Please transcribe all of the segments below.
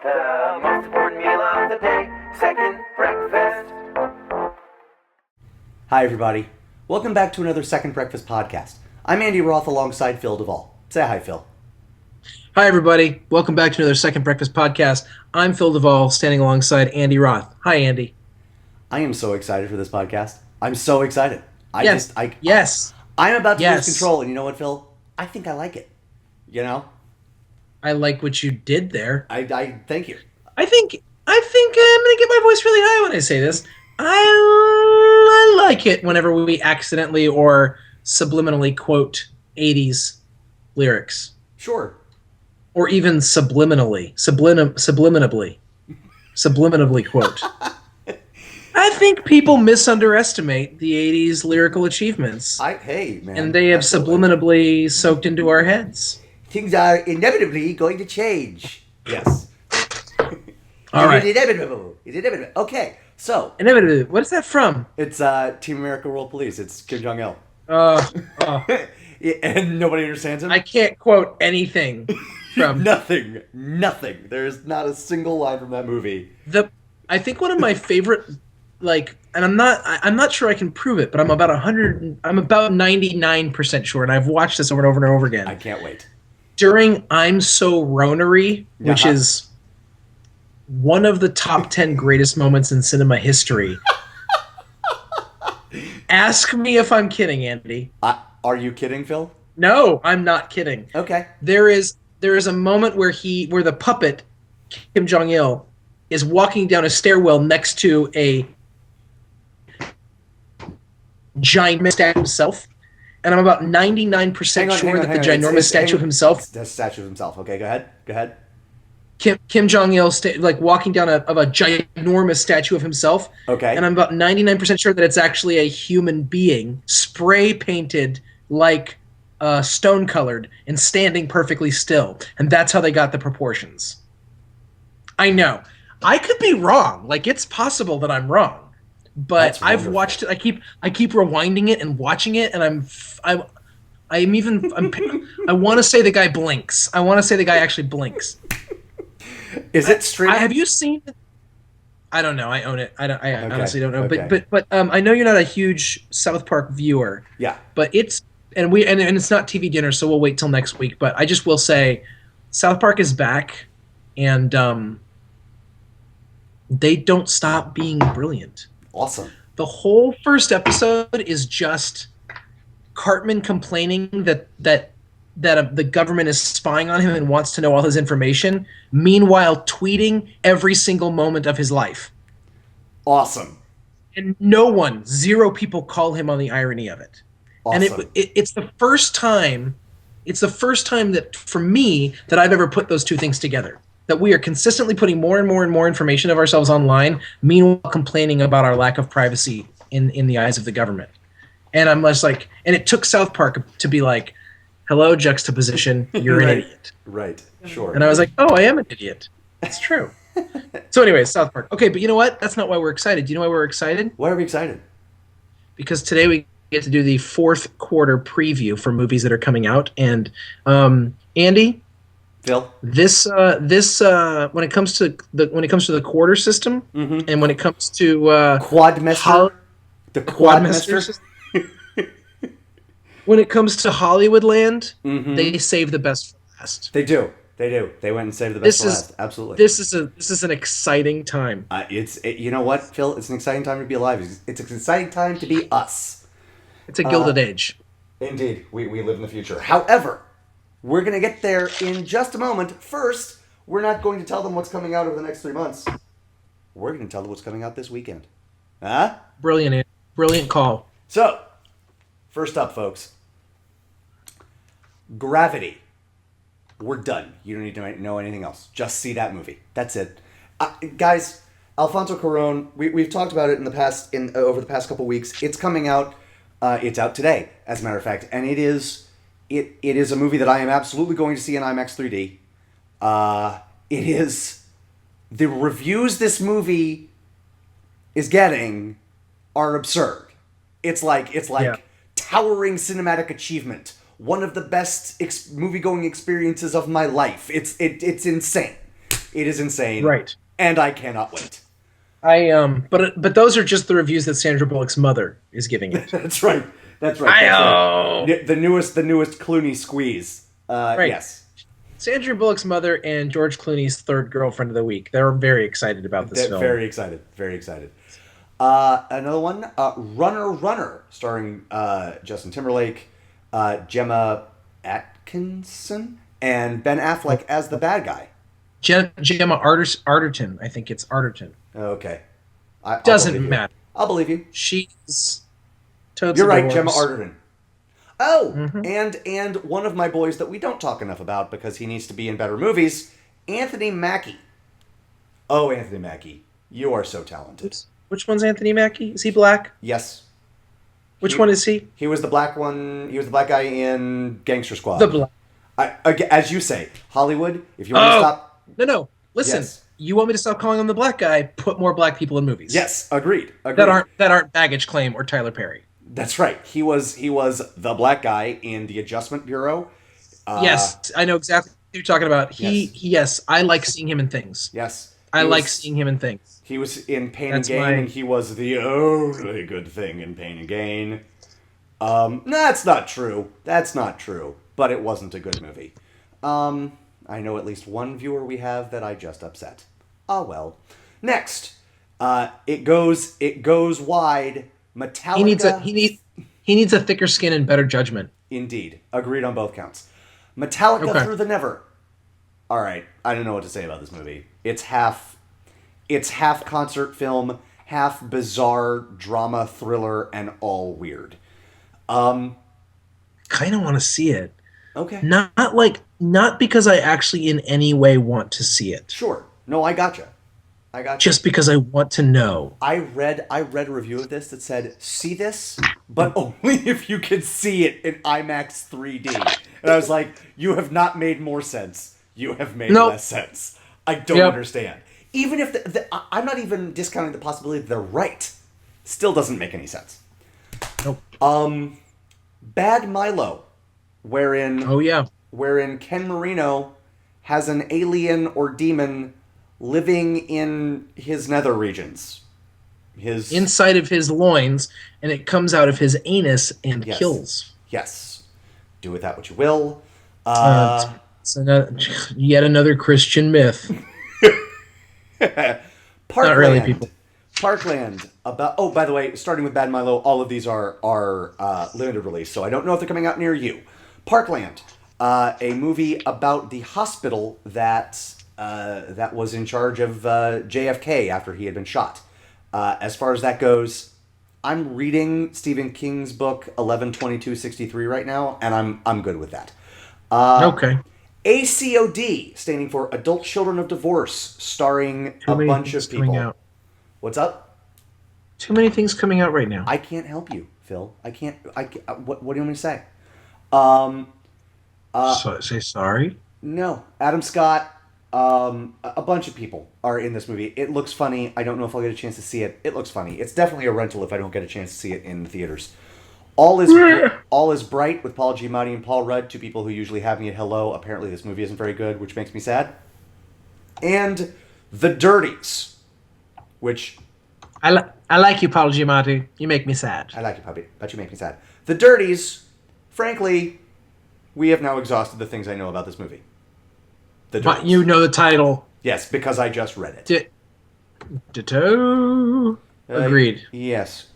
The most important meal of the day, second breakfast. Hi, everybody. Welcome back to another Second Breakfast podcast. I'm Andy Roth alongside Phil Duvall. Say hi, Phil. Hi, everybody. Welcome back to another Second Breakfast podcast. I'm Phil Duvall, standing alongside Andy Roth. Hi, Andy. I am so excited for this podcast. I'm so excited. Yes. I'm about to Yes. lose control, and you know what, Phil? I think I like it. You know? I like what you did there. I thank you. I think I'm gonna get my voice really high when I say this. I like it whenever we accidentally or subliminally quote 80s lyrics, Sure. or even subliminally quote. I think people misunderestimate the 80s lyrical achievements. Hey, man. And they have absolutely. subliminally soaked into our heads. Things are inevitably going to change. Yes. All right. It's inevitable. Okay, so. Inevitably. What is that from? It's Team America World Police. It's Kim Jong-il. And nobody understands him? I can't quote anything from Nothing. There's not a single line from that movie. I think one of my favorite, and I'm not sure I can prove it, but I'm about 99% sure, and I've watched this over and over and over again. I can't wait. During I'm So Ronery, which is one of the top 10 greatest moments in cinema history. Ask me if I'm kidding, Andy. Are you kidding, Phil? No, I'm not kidding. Okay. There is a moment where the puppet, Kim Jong-il, is walking down a stairwell next to a giant statue of himself. And I'm about 99% sure that the ginormous statue of himself... The statue of himself. Okay, go ahead. Kim Jong-il walking down a ginormous statue of himself. Okay. And I'm about 99% sure that it's actually a human being, spray painted like stone colored and standing perfectly still. And that's how they got the proportions. I know. I could be wrong. It's possible that I'm wrong. But I've watched it. I keep rewinding it and watching it, and I want to say the guy blinks. I want to say the guy actually blinks. Is it streaming? Have you seen it? I don't know. I own it. I honestly don't know. Okay. But I know you're not a huge South Park viewer. Yeah. But it's not TV dinner, so we'll wait till next week. But I just will say, South Park is back, and they don't stop being brilliant. Awesome. The whole first episode is just Cartman complaining that the government is spying on him and wants to know all his information, meanwhile tweeting every single moment of his life. Awesome. And zero people call him on the irony of it. Awesome. And it's the first time that, for me, that I've ever put those two things together. That we are consistently putting more and more and more information of ourselves online, meanwhile complaining about our lack of privacy in the eyes of the government. And I'm just and it took South Park to be like, hello, juxtaposition, you're an idiot. Right, sure. And I was like, oh, I am an idiot. It's true. So anyways, South Park. Okay, but you know what? That's not why we're excited. Do you know why we're excited? Why are we excited? Because today we get to do the fourth quarter preview for movies that are coming out. And Andy... Phil? This when it comes to the quarter system, and when it comes to Quadmester, the Quadmester system. When it comes to Hollywoodland, they save the best for last. They do. They went and saved the best for last. Absolutely. This is an exciting time. You know what, Phil? It's an exciting time to be alive. It's an exciting time to be us. It's a gilded age. Indeed, we live in the future. However, we're going to get there in just a moment. First, we're not going to tell them what's coming out over the next 3 months. We're going to tell them what's coming out this weekend. Huh? Brilliant call. So, first up, folks. Gravity. We're done. You don't need to know anything else. Just see that movie. That's it. Guys, Alfonso Cuarón, we've talked about it over the past couple weeks. It's coming out. It's out today, as a matter of fact. And it is a movie that I am absolutely going to see in IMAX 3D. It is... The reviews this movie is getting are absurd. It's like towering cinematic achievement. One of the best movie-going experiences of my life. It's insane. It is insane. Right. And I cannot wait. But those are just the reviews that Sandra Bullock's mother is giving it. That's right. That's right. I-oh. That's right. The newest Clooney squeeze. Right. Yes. Sandra Bullock's mother and George Clooney's third girlfriend of the week. They're very excited about this film. Very excited. Very excited. Another one, Runner, starring Justin Timberlake, Gemma Atkinson, and Ben Affleck as the bad guy. Gemma Arterton. I think it's Arterton. Okay. Doesn't matter. I'll believe you. She's You're right, Gemma Arterton. Oh, Mm-hmm. and one of my boys that we don't talk enough about because he needs to be in better movies, Anthony Mackie. Oh, Anthony Mackie, you are so talented. Which one's Anthony Mackie? Is he black? Yes. Which one is he? He was the black one. He was the black guy in Gangster Squad. The black. As you say, Hollywood. If you want to stop. No. Listen. Yes. You want me to stop calling him the black guy? Put more black people in movies. Yes, agreed. That aren't Baggage Claim or Tyler Perry. That's right. He was the black guy in the Adjustment Bureau. Yes, I know exactly what you're talking about. Yes, I like seeing him in things. Yes. I like seeing him in things. He was in Pain and Gain, and he was the only good thing in Pain and Gain. That's not true. That's not true. But it wasn't a good movie. I know at least one viewer we have that I just upset. Oh well. Next, it goes wide. Metallica. He needs a thicker skin and better judgment. Indeed, agreed on both counts. Metallica Through the Never. All right, I don't know what to say about this movie. It's half concert film, half bizarre drama thriller, and all weird. Kind of want to see it. Okay. Not because I actually in any way want to see it. Sure. No, I gotcha. Just because I want to know. I read a review of this that said, see this, but only if you can see it in IMAX 3D. And I was like, you have not made more sense. You have made less sense. I don't understand. Even if I'm not even discounting the possibility that they're right. Still doesn't make any sense. Nope. Bad Milo, wherein Ken Marino has an alien or demon living in his nether regions. Inside of his loins, and it comes out of his anus and kills. Yes. Do with that what you will. It's yet another Christian myth. Parkland. Not really, people. Parkland. By the way, starting with Bad Milo, all of these are limited release, so I don't know if they're coming out near you. Parkland. A movie about the hospital that was in charge of JFK after he had been shot. As far as that goes, I'm reading Stephen King's book 11/22/63 right now, and I'm good with that. Okay. ACOD, standing for Adult Children of Divorce, starring a bunch of people. What's up? Too many things coming out right now. I can't help you, Phil. I can't. What do you want me to say? Say sorry? No. Adam Scott, a bunch of people are in this movie. It looks funny. I don't know if I'll get a chance to see it. It looks funny. It's definitely a rental if I don't get a chance to see it in the theaters. All is Bright with Paul Giamatti and Paul Rudd, two people who usually have me at hello. Apparently this movie isn't very good, which makes me sad. And The Dirties, which... I like you, Paul Giamatti. You make me sad. I like you, puppy, but you make me sad. The Dirties, frankly, we have now exhausted the things I know about this movie. The Dirties. But you know the title. Yes, because I just read it. Ditto. Agreed. Yes.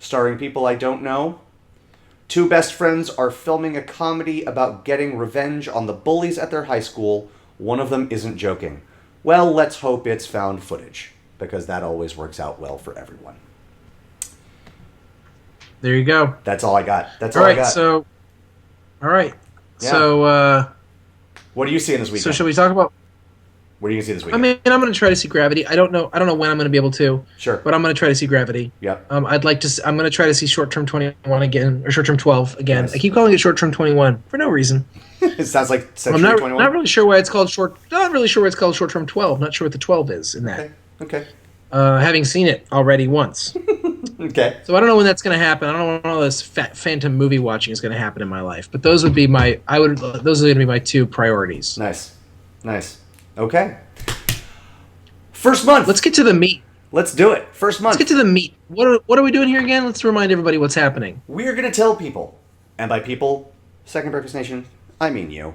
Starring people I don't know. Two best friends are filming a comedy about getting revenge on the bullies at their high school. One of them isn't joking. Well, let's hope it's found footage, because that always works out well for everyone. There you go. That's all I got. All right. So, yeah. So, what are you seeing this weekend? So, should we talk about? What are you gonna see this weekend? I mean, I'm gonna try to see Gravity. I don't know when I'm gonna be able to. Sure. But I'm gonna try to see Gravity. Yep. I'm gonna try to see Short Term 21 again, or Short Term 12 again. Nice. I keep calling it Short Term 21 for no reason. It sounds like Century I'm 21. not really sure why it's called Short. Not really sure why it's called Short Term 12. Not sure what the 12 is in that. Okay. Having seen it already once. Okay. So I don't know when that's going to happen. I don't know when all this phantom movie watching is going to happen in my life. But those would be those are going to be my two priorities. Nice. Okay. First month. Let's get to the meat. Let's do it. First month. Let's get to the meat. What are we doing here again? Let's remind everybody what's happening. We are going to tell people, and by people, Second Breakfast Nation, I mean you.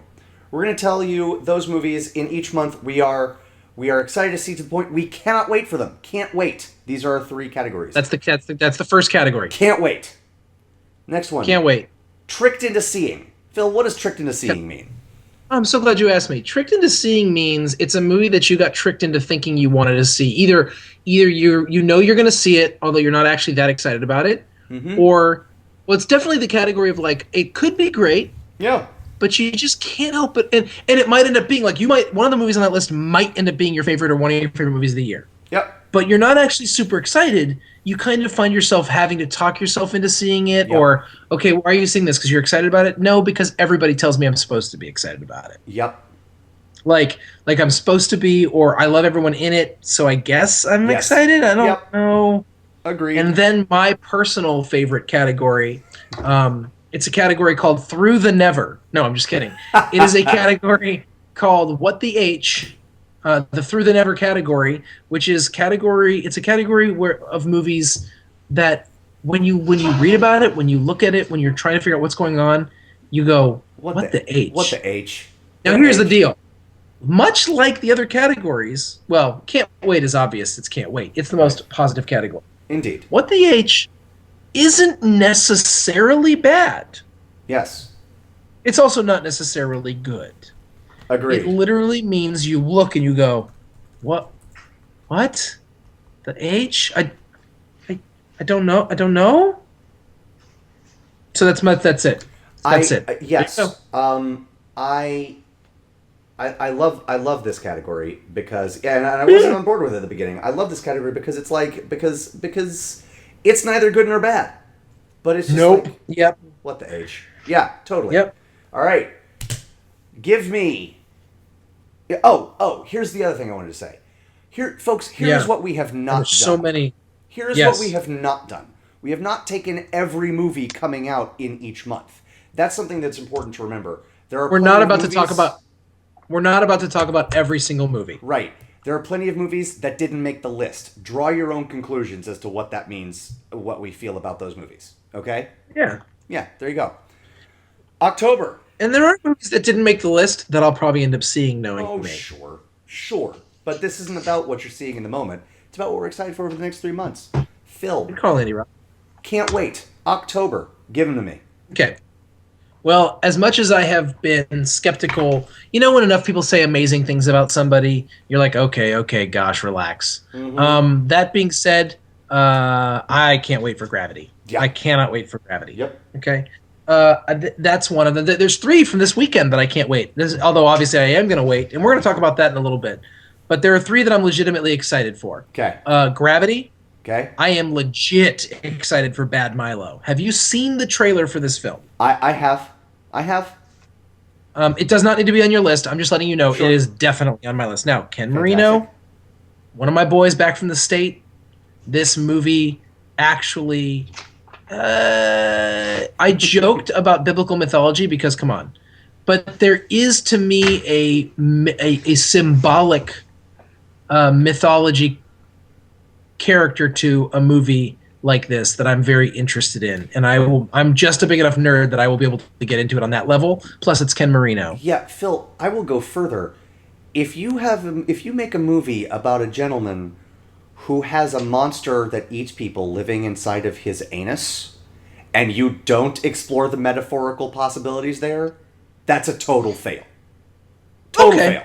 We're going to tell you those movies in each month we are excited to see, to the point we cannot wait for them. Can't wait. These are our 3 categories. That's the first category. Can't wait. Next one. Can't wait. Tricked into seeing. Phil, what does tricked into seeing mean? I'm so glad you asked me. Tricked into seeing means it's a movie that you got tricked into thinking you wanted to see. Either you know you're going to see it, although you're not actually that excited about it, or it's definitely the category of like it could be great. Yeah. But you just can't help it, and it might end up being like one of the movies on that list might end up being your favorite or one of your favorite movies of the year. Yep. But you're not actually super excited. You kind of find yourself having to talk yourself into seeing it, or okay, why are you seeing this? Because you're excited about it? No, because everybody tells me I'm supposed to be excited about it. Yep. Like I'm supposed to be, or I love everyone in it, so I guess I'm excited. I don't know. Agreed. And then my personal favorite category. It's a category called Through the Never. No, I'm just kidding. It is a category called What the H, the Through the Never category, which is it's a category of movies that when you read about it, when you look at it, when you're trying to figure out what's going on, you go, what the H? What the H? Now here's the deal. Much like the other categories, well, Can't Wait is obvious. It's Can't Wait. It's the most positive category. Indeed. What the H isn't necessarily bad. Yes. It's also not necessarily good. Agreed. It literally means you look and you go, what? The H? I don't know. I don't know. So that's it. That's it. Yes. I love this category because and I wasn't on board with it at the beginning. I love this category because it's like because it's neither good nor bad. But it's just like, yep. What the H? Yeah, totally. Yep. All right. Give me. Oh, here's the other thing I wanted to say. Here, folks, here's what we have not done. So many. Here's what we have not done. We have not taken every movie coming out in each month. That's something that's important to remember. We're not about to talk about every single movie. Right. There are plenty of movies that didn't make the list. Draw your own conclusions as to what that means, what we feel about those movies. Okay? Yeah. Yeah, there you go. October. And there are movies that didn't make the list that I'll probably end up seeing knowing me. Sure. But this isn't about what you're seeing in the moment. It's about what we're excited for the next 3 months. Phil. Good call, Andy Rock. Can't wait. October. Give them to me. Okay. Well, as much as I have been skeptical, when enough people say amazing things about somebody, you're like, okay, gosh, relax. Mm-hmm. That being said, I can't wait for Gravity. Yeah. I cannot wait for Gravity. Yep. Okay. That's one of them. There's 3 from this weekend that I can't wait. Although obviously I am going to wait, and we're going to talk about that in a little bit. But there are 3 that I'm legitimately excited for. Okay. Gravity. Okay. I am legit excited for Bad Milo. Have you seen the trailer for this film? I have. It does not need to be on your list. I'm just letting you know Sure. It is definitely on my list. Now, Ken Marino, one of my boys back from the state, this movie actually... I joked about biblical mythology because, come on. But there is, to me, a symbolic mythology character to a movie like this that I'm very interested in, and I'm just a big enough nerd that I will be able to get into it on that level. Plus, it's Ken Marino. Yeah, Phil, I will go further. If you make a movie about a gentleman who has a monster that eats people living inside of his anus, and you don't explore the metaphorical possibilities there, that's a total fail. Total fail.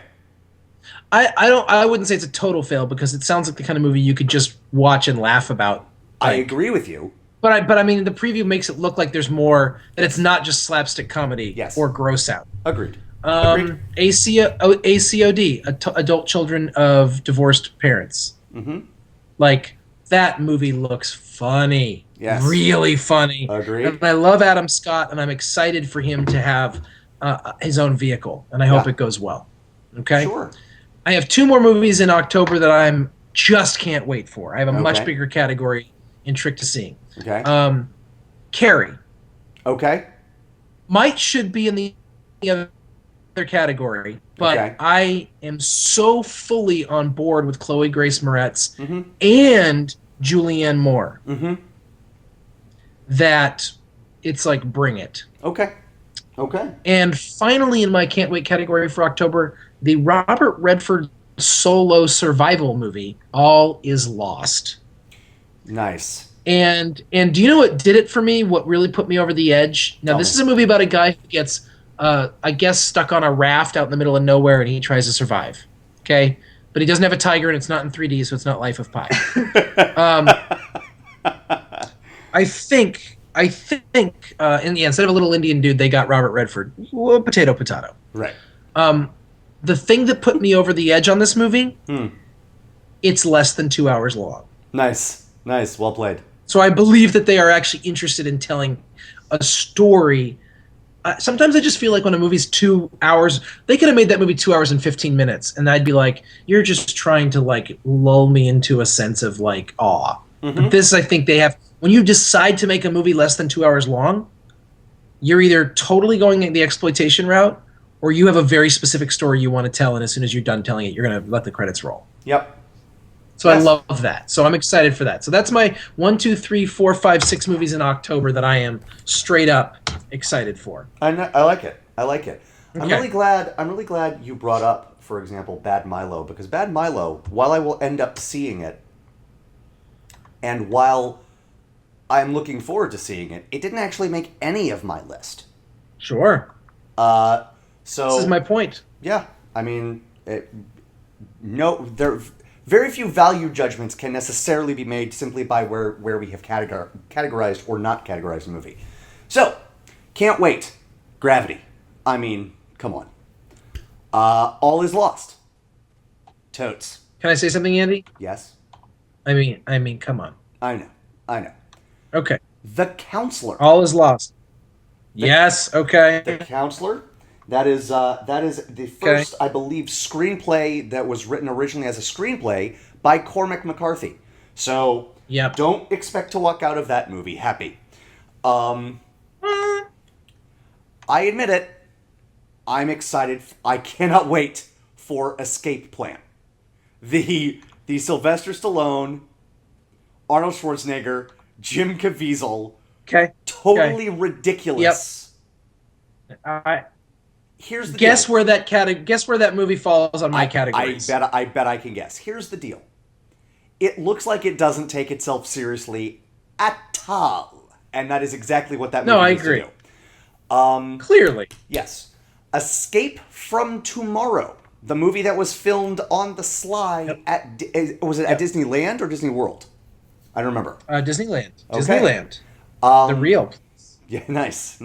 I wouldn't say it's a total fail because it sounds like the kind of movie you could just watch and laugh about. I agree with you. But I mean, the preview makes it look like there's more, that it's not just slapstick comedy or gross out. Agreed. ACOD, Adult Children of Divorced Parents. Mm-hmm. Like, that movie looks funny. Yes. Really funny. Agreed. And I love Adam Scott, and I'm excited for him to have his own vehicle, and I hope it goes well. Okay? Sure. I have 2 more movies in October that I'm just can't wait for. I have a much bigger category in Trick to Seeing. Okay. Carrie. Okay. Should be in the other category, but Okay. I am so fully on board with Chloe Grace Moretz Mm-hmm. and Julianne Moore Mm-hmm. that it's like, bring it. Okay. Okay. And finally, in my can't wait category for October, the Robert Redford solo survival movie, All Is Lost. Nice. And do you know what did it for me? What really put me over the edge? Now, this is a movie about a guy who gets, I guess, stuck on a raft out in the middle of nowhere, and he tries to survive. Okay, but he doesn't have a tiger, and it's not in 3D, so it's not Life of Pi. I think, and yeah, instead of a little Indian dude, they got Robert Redford. Well, potato, potato. Right. The thing that put me over the edge on this movie, it's less than 2 hours long. Nice. Nice. Well played. So I believe that they are actually interested in telling a story. Sometimes I just feel like when a movie's 2 hours, they could have made that movie 2 hours and 15 minutes, and I'd be like, you're just trying to like lull me into a sense of like awe. Mm-hmm. But this, I think they have. When you decide to make a movie less than 2 hours long, you're either totally going the exploitation route, or you have a very specific story you want to tell, and as soon as you're done telling it, you're going to let the credits roll. Yep. So yes. I love that. So I'm excited for that. So that's my 1, 2, 3, 4, 5, 6 movies in October that I am straight up excited for. I like it. I like it. Okay. I'm really glad you brought up, for example, Bad Milo, because Bad Milo, while I will end up seeing it, and while I'm looking forward to seeing it, it didn't actually make any of my list. Sure. So this is my point. Yeah, I mean, very few value judgments can necessarily be made simply by where we have categorized or not categorized a movie. So, can't wait. Gravity. I mean, come on. All Is Lost. Totes. Can I say something, Andy? Yes. I mean, come on. I know. Okay. The Counselor. All Is Lost. Yes. Okay. The Counselor. That is the first, I believe, screenplay that was written originally as a screenplay by Cormac McCarthy. So don't expect to walk out of that movie happy. I admit it. I'm excited. I cannot wait for Escape Plan. The Sylvester Stallone, Arnold Schwarzenegger, Jim Caviezel. Okay. Totally ridiculous. Yep. Here's the guess deal. where that movie falls on my categories. I bet I can guess. Here's the deal. It looks like it doesn't take itself seriously at all, and that is exactly what that movie needs to do. Clearly. Yes. Escape from Tomorrow, the movie that was filmed on the sly at Disneyland or Disney World? I don't remember. Disneyland. Okay. Disneyland. The real. Yeah, nice.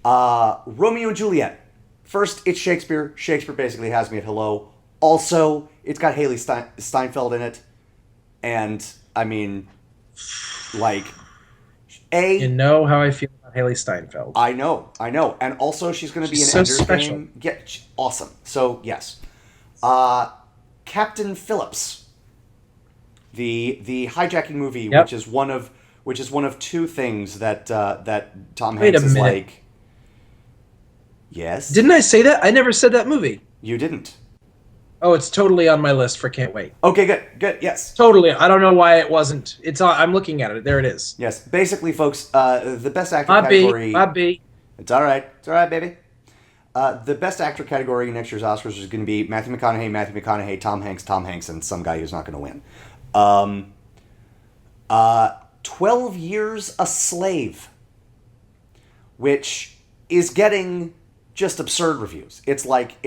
Romeo and Juliet. First, it's Shakespeare. Shakespeare basically has me at hello. Also, it's got Haley Steinfeld in it. And, I mean, like, You know how I feel about Haley Steinfeld. I know. And also, she's going to be in so Ender's special. Game. Yeah, awesome. So, yes. Captain Phillips. The hijacking movie, which is one of two things that Tom Hanks is like. Yes. Didn't I say that? I never said that movie. You didn't. Oh, it's totally on my list for Can't Wait. Okay, good, yes. Totally. I don't know why it wasn't. It's on. I'm looking at it. There it is. Yes. Basically, folks, the best actor category. Bobby. It's all right. It's all right, baby. The best actor category in next year's Oscars is going to be Matthew McConaughey, Tom Hanks, and some guy who's not going to win. 12 Years a Slave, which is getting just absurd reviews. It's like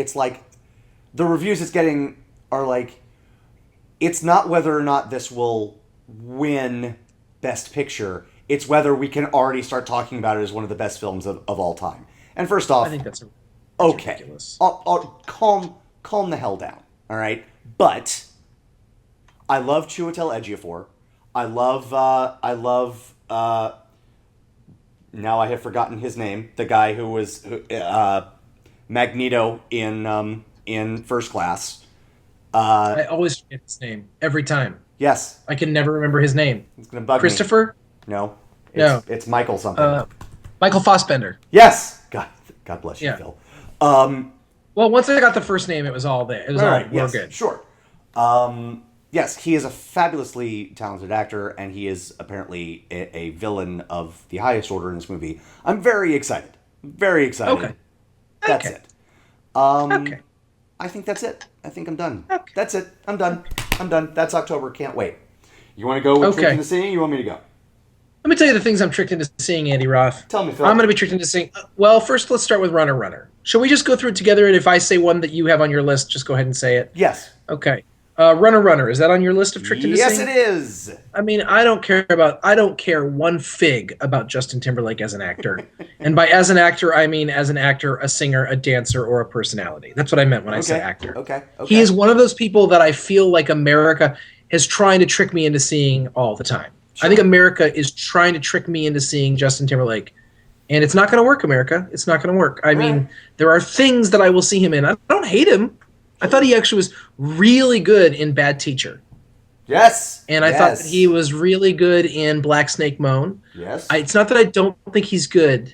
the reviews it's getting are like, it's not whether or not this will win Best Picture, it's whether we can already start talking about it as one of the best films of all time. And first off, I think that's okay, ridiculous. calm the hell down, all right? But I love Chiwetel Ejiofor. I love now I have forgotten his name. The guy who was Magneto in First Class. I always forget his name every time. Yes. I can never remember his name. It's gonna bug Christopher? me. No. No. It's Michael something. Michael Fassbender. Yes. God bless you, Yeah. Phil. Well, once I got the first name, it was all there. It was all Right. we're Yes. good. Sure. Yes, he is a fabulously talented actor, and he is apparently a villain of the highest order in this movie. I'm very excited. Very excited. Okay. That's Okay. it. Okay. I think that's it. I think I'm done. Okay. That's it. I'm done. I'm done. That's October. Can't wait. You want to go with Okay. Tricked into Seeing? You want me to go? Let me tell you the things I'm tricked into seeing, Andy Roth. Tell me, Phil. I'm going to be tricked into seeing. Well, first, let's start with Runner Runner. Shall we just go through it together? And if I say one that you have on your list, just go ahead and say it. Yes. Okay. Runner Runner. Is that on your list of tricked into Yes, seeing? it is. I mean, I don't care one fig about Justin Timberlake as an actor. And by as an actor, I mean as an actor, a singer, a dancer, or a personality. That's what I meant when I said actor. Okay. He is one of those people that I feel like America is trying to trick me into seeing all the time. Sure. I think America is trying to trick me into seeing Justin Timberlake. And it's not going to work, America. It's not going to work. I mean, there are things that I will see him in. I don't hate him. I thought he actually was really good in Bad Teacher. Yes. And I thought that he was really good in Black Snake Moan. Yes. It's not that I don't think he's good.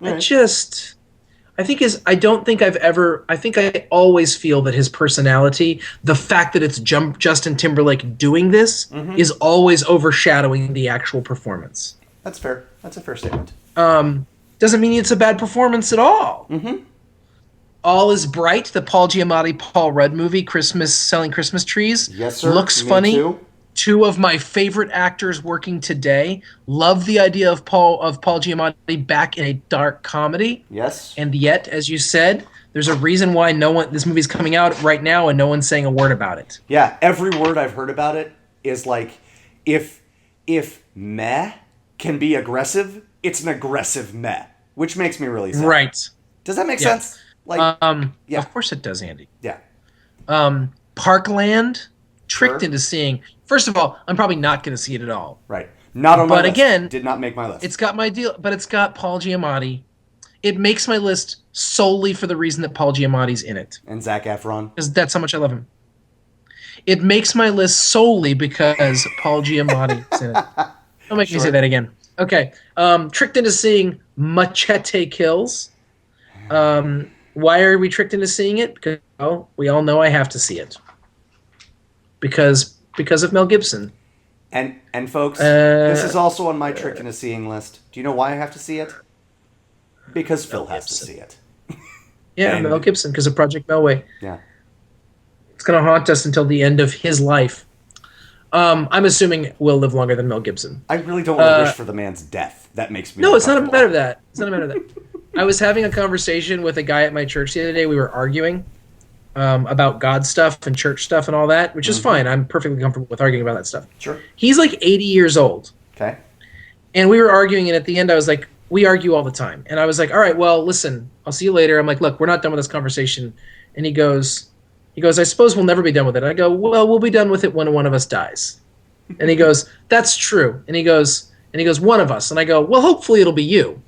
Right. I think I always feel that his personality, the fact that it's Justin Timberlake doing this, is always overshadowing the actual performance. That's fair. That's a fair statement. Doesn't mean it's a bad performance at all. Mm-hmm. All is Bright, the Paul Giamatti, Paul Rudd movie, selling Christmas trees. Yes, sir. Looks Me funny. too. Two of my favorite actors working today. Love the idea of Paul Giamatti back in a dark comedy. Yes. And yet, as you said, there's a reason why this movie's coming out right now and no one's saying a word about it. Yeah, every word I've heard about it is like, if meh can be aggressive, it's an aggressive meh, which makes me really sad. Right. Does that make sense? Like, yeah. Of course it does, Andy. Yeah. Parkland, tricked Sure. into seeing. First of all, I'm probably not going to see it at all. Right. Not on my But list. again, Did not make my list. It's got my deal, but it's got Paul Giamatti. It makes my list solely for the reason that Paul Giamatti's in it. And Zac Efron. Because that's how much I love him. It makes my list solely because Paul Giamatti's in it. Don't make me say that again. Okay. Tricked into seeing Machete Kills. Why are we tricked into seeing it? Because we all know I have to see it. Because of Mel Gibson. And folks, this is also on my trick into seeing list. Do you know why I have to see it? Because Phil has to see it. Yeah, Mel Gibson, because of Project Melway. Yeah. It's going to haunt us until the end of his life. I'm assuming we'll live longer than Mel Gibson. I really don't want to wish for the man's death. That makes me No, it's not a matter of uncomfortable. that. It's not a matter of that. I was having a conversation with a guy at my church the other day. We were arguing about God stuff and church stuff and all that, which is fine. I'm perfectly comfortable with arguing about that stuff. Sure. He's like 80 years old. Okay. And we were arguing, and at the end I was like, we argue all the time. And I was like, all right, well, listen, I'll see you later. I'm like, look, we're not done with this conversation. And he goes, I suppose we'll never be done with it. I go, well, we'll be done with it when one of us dies. And he goes, that's true. And he goes, one of us. And I go, well, hopefully it'll be you.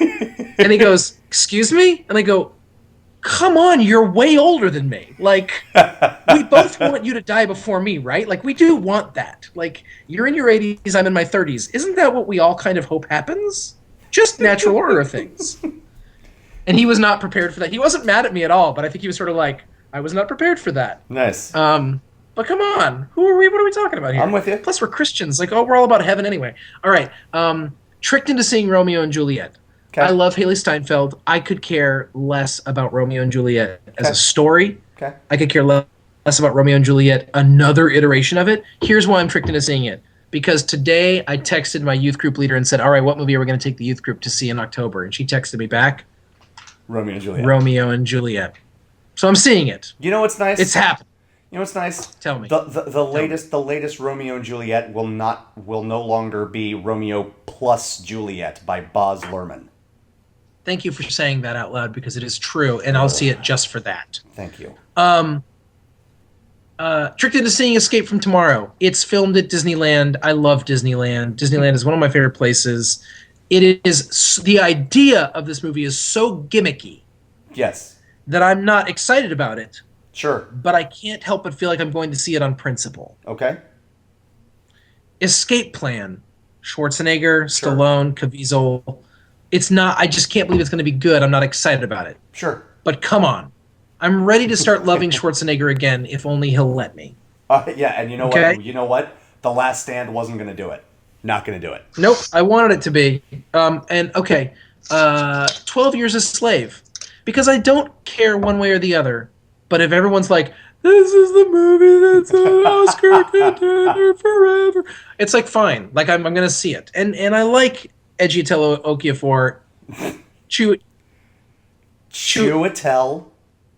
And he goes, excuse me? And I go, come on, you're way older than me. Like, we both want you to die before me, right? Like, we do want that. Like, you're in your 80s, I'm in my 30s. Isn't that what we all kind of hope happens? Just natural order of things. And he was not prepared for that. He wasn't mad at me at all, but I think he was sort of like, I was not prepared for that. Nice. But come on, who are we? What are we talking about here? I'm with you. Plus, we're Christians. Like, we're all about heaven anyway. All right. Tricked into seeing Romeo and Juliet. Okay. I love Haley Steinfeld. I could care less about Romeo and Juliet as a story. Okay. I could care less about Romeo and Juliet, another iteration of it. Here's why I'm tricked into seeing it. Because today I texted my youth group leader and said, all right, what movie are we going to take the youth group to see in October? And she texted me back, Romeo and Juliet. Romeo and Juliet. So I'm seeing it. You know what's nice? It's happening. You know what's nice? Tell me. The latest Romeo and Juliet will no longer be Romeo plus Juliet by Baz Luhrmann. Thank you for saying that out loud because it is true, and I'll see it just for that. Thank you. Tricked into seeing Escape from Tomorrow. It's filmed at Disneyland. I love Disneyland. Disneyland is one of my favorite places. It is the idea of this movie is so gimmicky Yes. that I'm not excited about it, Sure. but I can't help but feel like I'm going to see it on principle. Okay. Escape Plan. Schwarzenegger, Stallone, Caviezel. It's not. I just can't believe it's going to be good. I'm not excited about it. Sure. but come on. I'm ready to start loving Schwarzenegger again if only he'll let me. Yeah, and you know Okay? what? You know what? The Last Stand wasn't going to do it. Not going to do it. Nope, I wanted it to be. And okay, 12 Years a Slave. Because I don't care one way or the other. But if everyone's like, this is the movie that's an Oscar contender forever, it's like, fine. Like, I'm going to see it. And I like Edgiatelo Okafor. Chiwetel.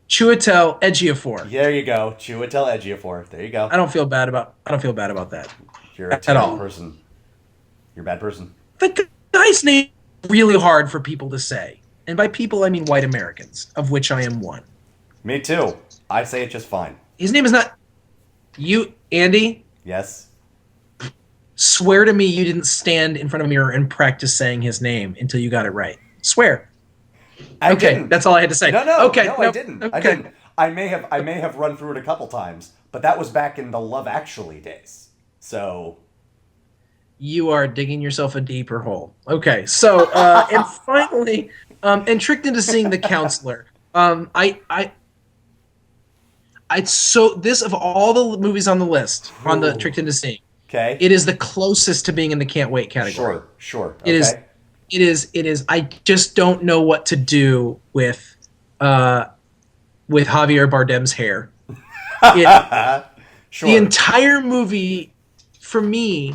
Ejiofor. There you go. Chiwetel Ejiofor. There you go. I don't feel bad about that. You're a At terrible all. person. You're a bad person. The guy's name is really hard for people to say. And by people, I mean white Americans, of which I am one. Me too. I say it just fine. His name is not... You, Andy, Yes? swear to me you didn't stand in front of a mirror and practice saying his name until you got it right. Swear. I Okay, didn't. that's all I had to say. No, okay, no, I didn't. Okay. I didn't. I may have run through it a couple times, but that was back in the Love Actually days. So... You are digging yourself a deeper hole. Okay, so and finally, and tricked into seeing The Counselor. So this of all the movies on the list on the Ooh. tricked into seeing, Okay. it is the closest to being in the can't wait category. Sure. Okay. It is. I just don't know what to do with Javier Bardem's hair. Sure. The entire movie, for me,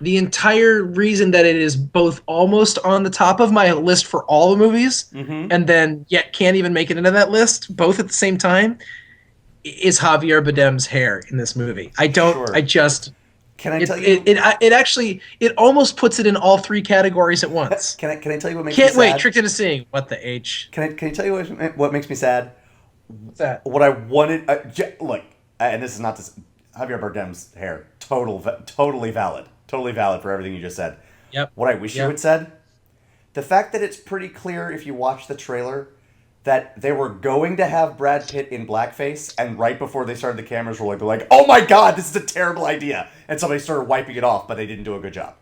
the entire reason that it is both almost on the top of my list for all the movies, and then yet can't even make it into that list, both at the same time, is Javier Bardem's hair in this movie. I don't. Sure. I just. Can I tell you? It actually almost puts it in all three categories at once. Can I tell you what makes Can't me sad? wait. Tricked into seeing. What the H? Can I tell you what makes me sad? What's that? What I wanted. Look, and this is not this. Javier Bardem's hair. Totally valid. Totally valid for everything you just said. Yep. What I wish you had said. The fact that it's pretty clear if you watch the trailer that they were going to have Brad Pitt in blackface, and right before they started the cameras rolling, they're like, "Oh my God, this is a terrible idea," and somebody started wiping it off, but they didn't do a good job.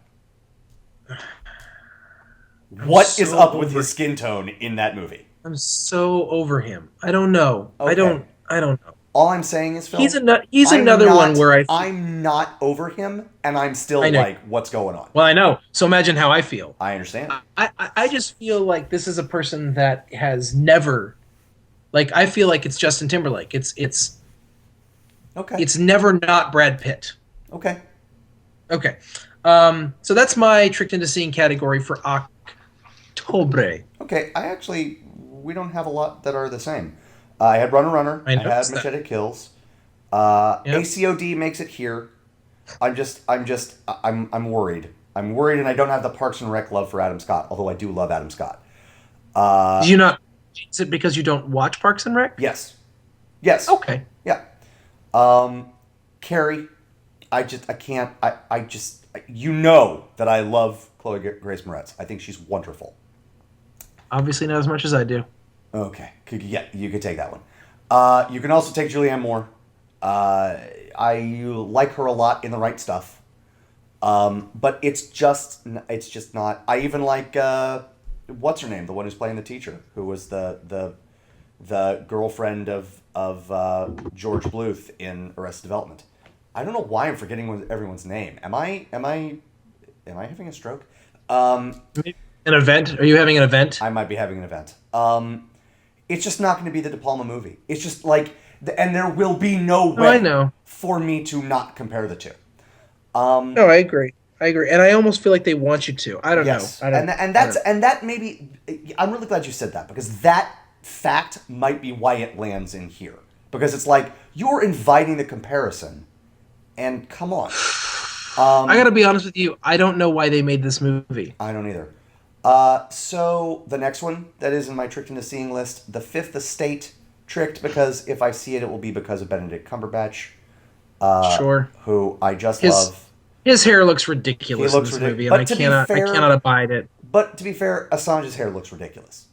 What is up with his skin tone in that movie? I'm so over him. I don't know. Okay. I don't know. All I'm saying is, Phil, He's another one where I'm not over him, and I'm still I know. like, what's going on? Well, I know. So imagine how I feel. I understand. I just feel like this is a person that has never, like, I feel like it's Justin Timberlake. It's Okay. It's never not Brad Pitt. Okay. Okay. So that's my tricked into seeing category for Octobre. Okay. We don't have a lot that are the same. I had Runner Runner. I had noticed Machete Kills. Yep. ACOD makes it here. I'm worried. I'm worried, and I don't have the Parks and Rec love for Adam Scott, although I do love Adam Scott. Do you not? Is it because you don't watch Parks and Rec? Yes. Okay. Yeah. Carrie, I can't. You know that I love Chloe Grace Moretz. I think she's wonderful. Obviously not as much as I do. Okay. Yeah, you could take that one. You can also take Julianne Moore. I like her a lot in The Right Stuff. But it's just not. I even like what's her name? The one who's playing the teacher, who was the girlfriend of George Bluth in Arrested Development. I don't know why I'm forgetting everyone's name. Am I having a stroke? An event? Are you having an event? I might be having an event. It's just not going to be the De Palma movie. It's just like, and there will be no way for me to not compare the two. No, I agree. And I almost feel like they want you to. I don't know. And that maybe, I'm really glad you said that, because that fact might be why it lands in here. Because it's like, you're inviting the comparison, and come on. I gotta be honest with you, I don't know why they made this movie. I don't either. So the next one that is in my tricked into seeing list, The Fifth Estate. Tricked because if I see it, it will be because of Benedict Cumberbatch. Sure. Who I just love. His hair looks ridiculous in this movie, and I cannot abide it. But to be fair, Assange's hair looks ridiculous.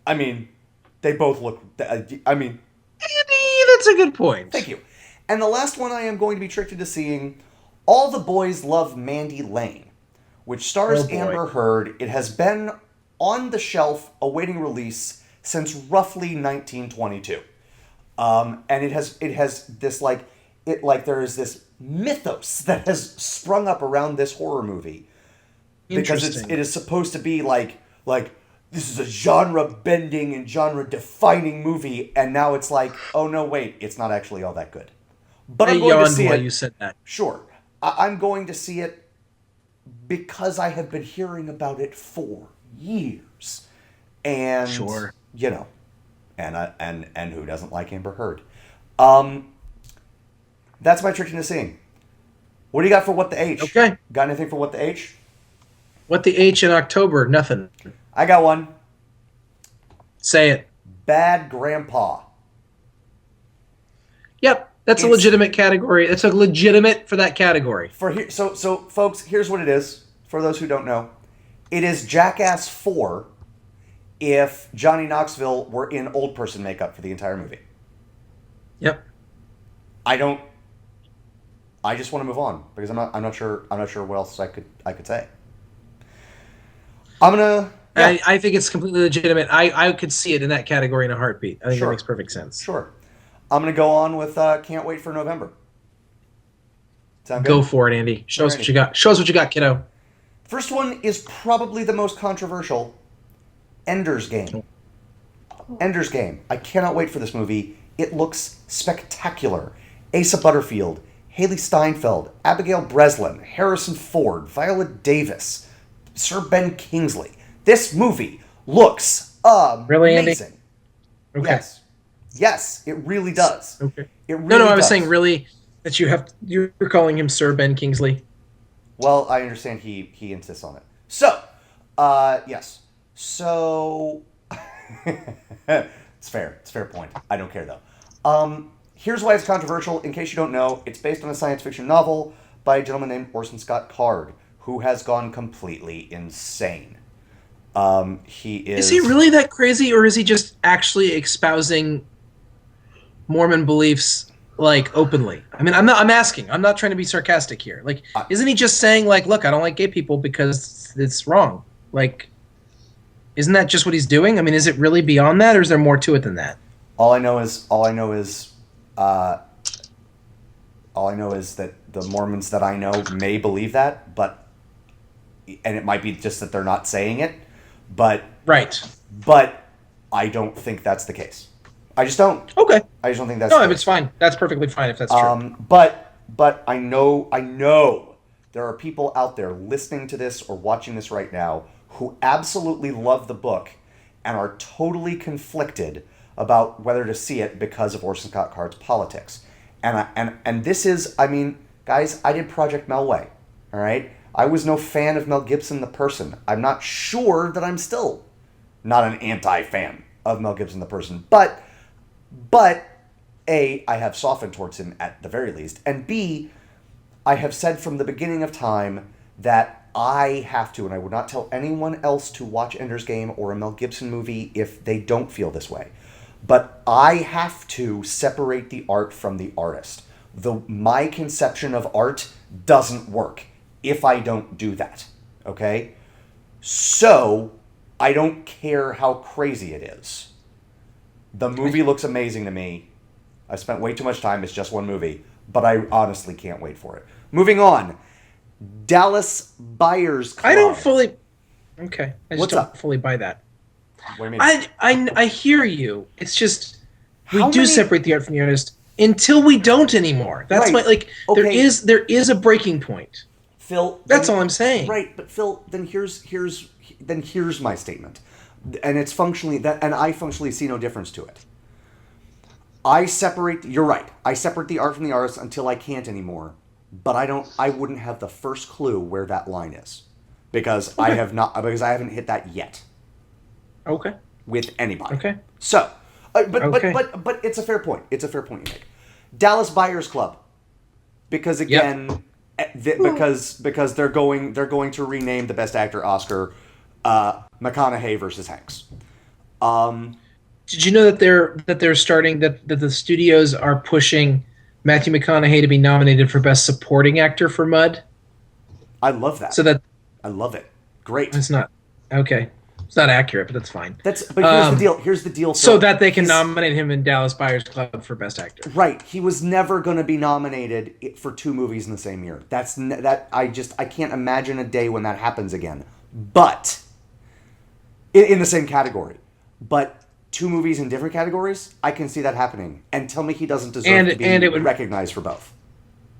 I mean, they both look. I mean, that's a good point. Thank you. And the last one I am going to be tricked into seeing, All the Boys Love Mandy Lane, which stars Amber Heard. It has been on the shelf awaiting release since roughly 1922. And it has this there is this mythos that has sprung up around this horror movie because it is supposed to be like this is a genre bending and genre defining movie, and now it's like, oh no, wait, it's not actually all that good. But I'm going to see it. You said that. Sure, I'm going to see it because I have been hearing about it for years, and sure, and who doesn't like Amber Heard? That's my trick into seeing. What do you got for What the H? Okay. Got anything for What the H? What the H in October? Nothing. I got one. Say it. Bad Grandpa. Yep, that's a legitimate category. It's a legitimate for that category. So folks, here's what it is. For those who don't know, it is Jackass 4 if Johnny Knoxville were in old person makeup for the entire movie. Yep. I just want to move on because I'm not sure what else I could say. I'm gonna. Yeah. I think it's completely legitimate. I could see it in that category in a heartbeat. I think Sure. that makes perfect sense. Sure. I'm gonna go on with Can't Wait for November. Sound good? Go for it, Andy. Show us what you got. Show us what you got, kiddo. First one is probably the most controversial. Ender's Game. Ender's Game. I cannot wait for this movie. It looks spectacular. Asa Butterfield, Haley Steinfeld, Abigail Breslin, Harrison Ford, Viola Davis, Sir Ben Kingsley. This movie looks amazing. Really, Andy? Okay. Yes, it really does. Okay. It really I was does. saying really that you're calling him Sir Ben Kingsley. Well, I understand he insists on it. So, yes. So, it's fair. It's a fair point. I don't care, though. Here's why it's controversial. In case you don't know, it's based on a science fiction novel by a gentleman named Orson Scott Card, who has gone completely insane. Is he really that crazy, or is he just actually espousing Mormon beliefs like openly? I mean, I'm asking. I'm not trying to be sarcastic here. Like, isn't he just saying like, look, I don't like gay people because it's wrong? Like, isn't that just what he's doing? I mean, is it really beyond that, or is there more to it than that? All I know is that the Mormons that I know may believe that, and it might be just that they're not saying it, but I don't think that's the case. I just don't. Okay. I just don't think that's no. the case. It's fine. That's perfectly fine if that's true. But I know there are people out there listening to this or watching this right now who absolutely love the book and are totally conflicted about whether to see it because of Orson Scott Card's politics. And this is, I mean, guys, I did Project Melway, all right? I was no fan of Mel Gibson the person. I'm not sure that I'm still not an anti-fan of Mel Gibson the person, but A, I have softened towards him at the very least, and B, I have said from the beginning of time that I have to, and I would not tell anyone else to watch Ender's Game or a Mel Gibson movie if they don't feel this way. But I have to separate the art from the artist. My conception of art doesn't work if I don't do that, okay? So, I don't care how crazy it is. The movie looks amazing to me. I spent way too much time. It's just one movie. But I honestly can't wait for it. Moving on. Dallas Buyers Club. I don't fully... Okay. I just What's don't up? fully buy that. What do you mean? I hear you. It's just... We do separate the art from the artist until we don't anymore. That's Right. why, like, Okay. there is a breaking point. Phil, That's all I'm saying. Right, but Phil, then here's my statement, and it's functionally that, and I functionally see no difference to it. You're right. I separate the art from the artist until I can't anymore, but I wouldn't have the first clue where that line is, because I haven't hit that yet. Okay. With anybody. Okay. So, but Okay. but it's a fair point. It's a fair point you make. Dallas Buyers Club, because again. Because they're going to rename the Best Actor Oscar McConaughey versus Hanks. Did you know that they're starting that the studios are pushing Matthew McConaughey to be nominated for Best Supporting Actor for Mud? I love that. So that I love it. Great. it's not okay. It's not accurate, but that's fine. But here's the deal. Here's the deal. So that they can nominate him in Dallas Buyers Club for Best Actor. Right. He was never going to be nominated for 2 movies in the same year. I can't imagine a day when that happens again. But in the same category. But 2 movies in different categories, I can see that happening. And tell me he doesn't deserve to be recognized for both.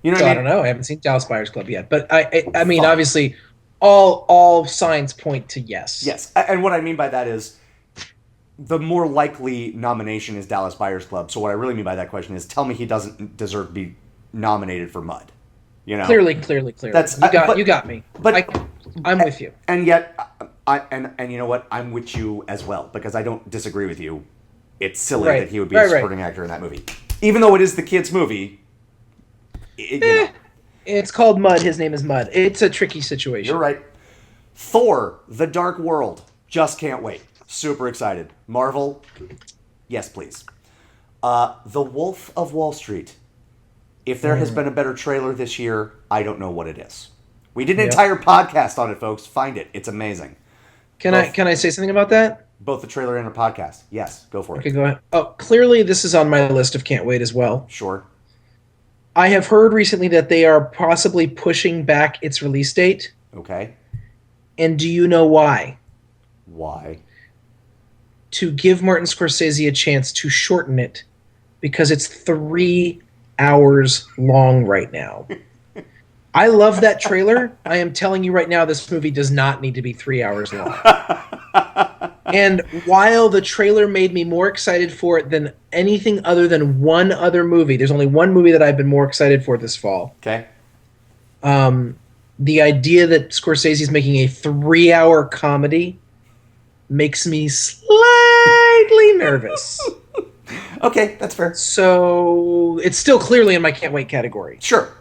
You know what I mean? I don't know. I haven't seen Dallas Buyers Club yet, but I mean, obviously, all signs point to yes. Yes, and what I mean by that is the more likely nomination is Dallas Buyers Club. So what I really mean by that question is, tell me he doesn't deserve to be nominated for Mud. You know, clearly. You got me. But I'm with you. And yet, and you know what? I'm with you as well because I don't disagree with you. It's silly that he would be a supporting actor in that movie, even though it is the kids' movie. You know. It's called Mud. His name is Mud. It's a tricky situation. You're right. Thor: The Dark World. Just can't wait. Super excited. Marvel, yes, please. The Wolf of Wall Street. If there has been a better trailer this year, I don't know what it is. We did an entire podcast on it, folks. Find it. It's amazing. Can I say something about that? Both the trailer and a podcast. Yes, go for it. Okay, go ahead. Oh, clearly this is on my list of can't wait as well. Sure. I have heard recently that they are possibly pushing back its release date. Okay. And do you know why? Why? To give Martin Scorsese a chance to shorten it, because it's 3 hours long right now. I love that trailer. I am telling you right now, this movie does not need to be 3 hours long. And while the trailer made me more excited for it than anything other than one other movie, there's only one movie that I've been more excited for this fall. Okay. The idea that Scorsese's making a 3-hour comedy makes me slightly nervous. Okay, that's fair. So it's still clearly in my can't wait category. Sure.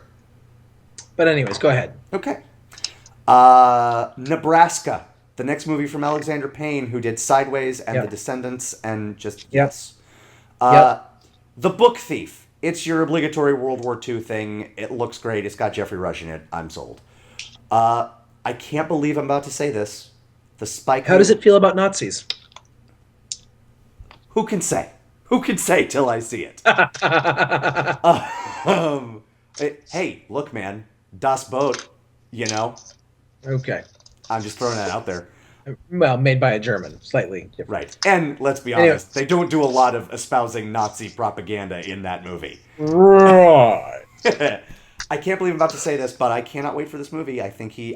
But anyways, go ahead. Okay. Nebraska. The next movie from Alexander Payne, who did Sideways and The Descendants and yes. The Book Thief. It's your obligatory World War II thing. It looks great. It's got Jeffrey Rush in it. I'm sold. I can't believe I'm about to say this. The Spike. How does it feel about Nazis? Who can say? Who can say till I see it? Hey, look, man. Das Boot, you know? Okay. I'm just throwing that out there. Well, made by a German, slightly different. Right. And let's be honest, they don't do a lot of espousing Nazi propaganda in that movie. Right. I can't believe I'm about to say this, but I cannot wait for this movie. I think he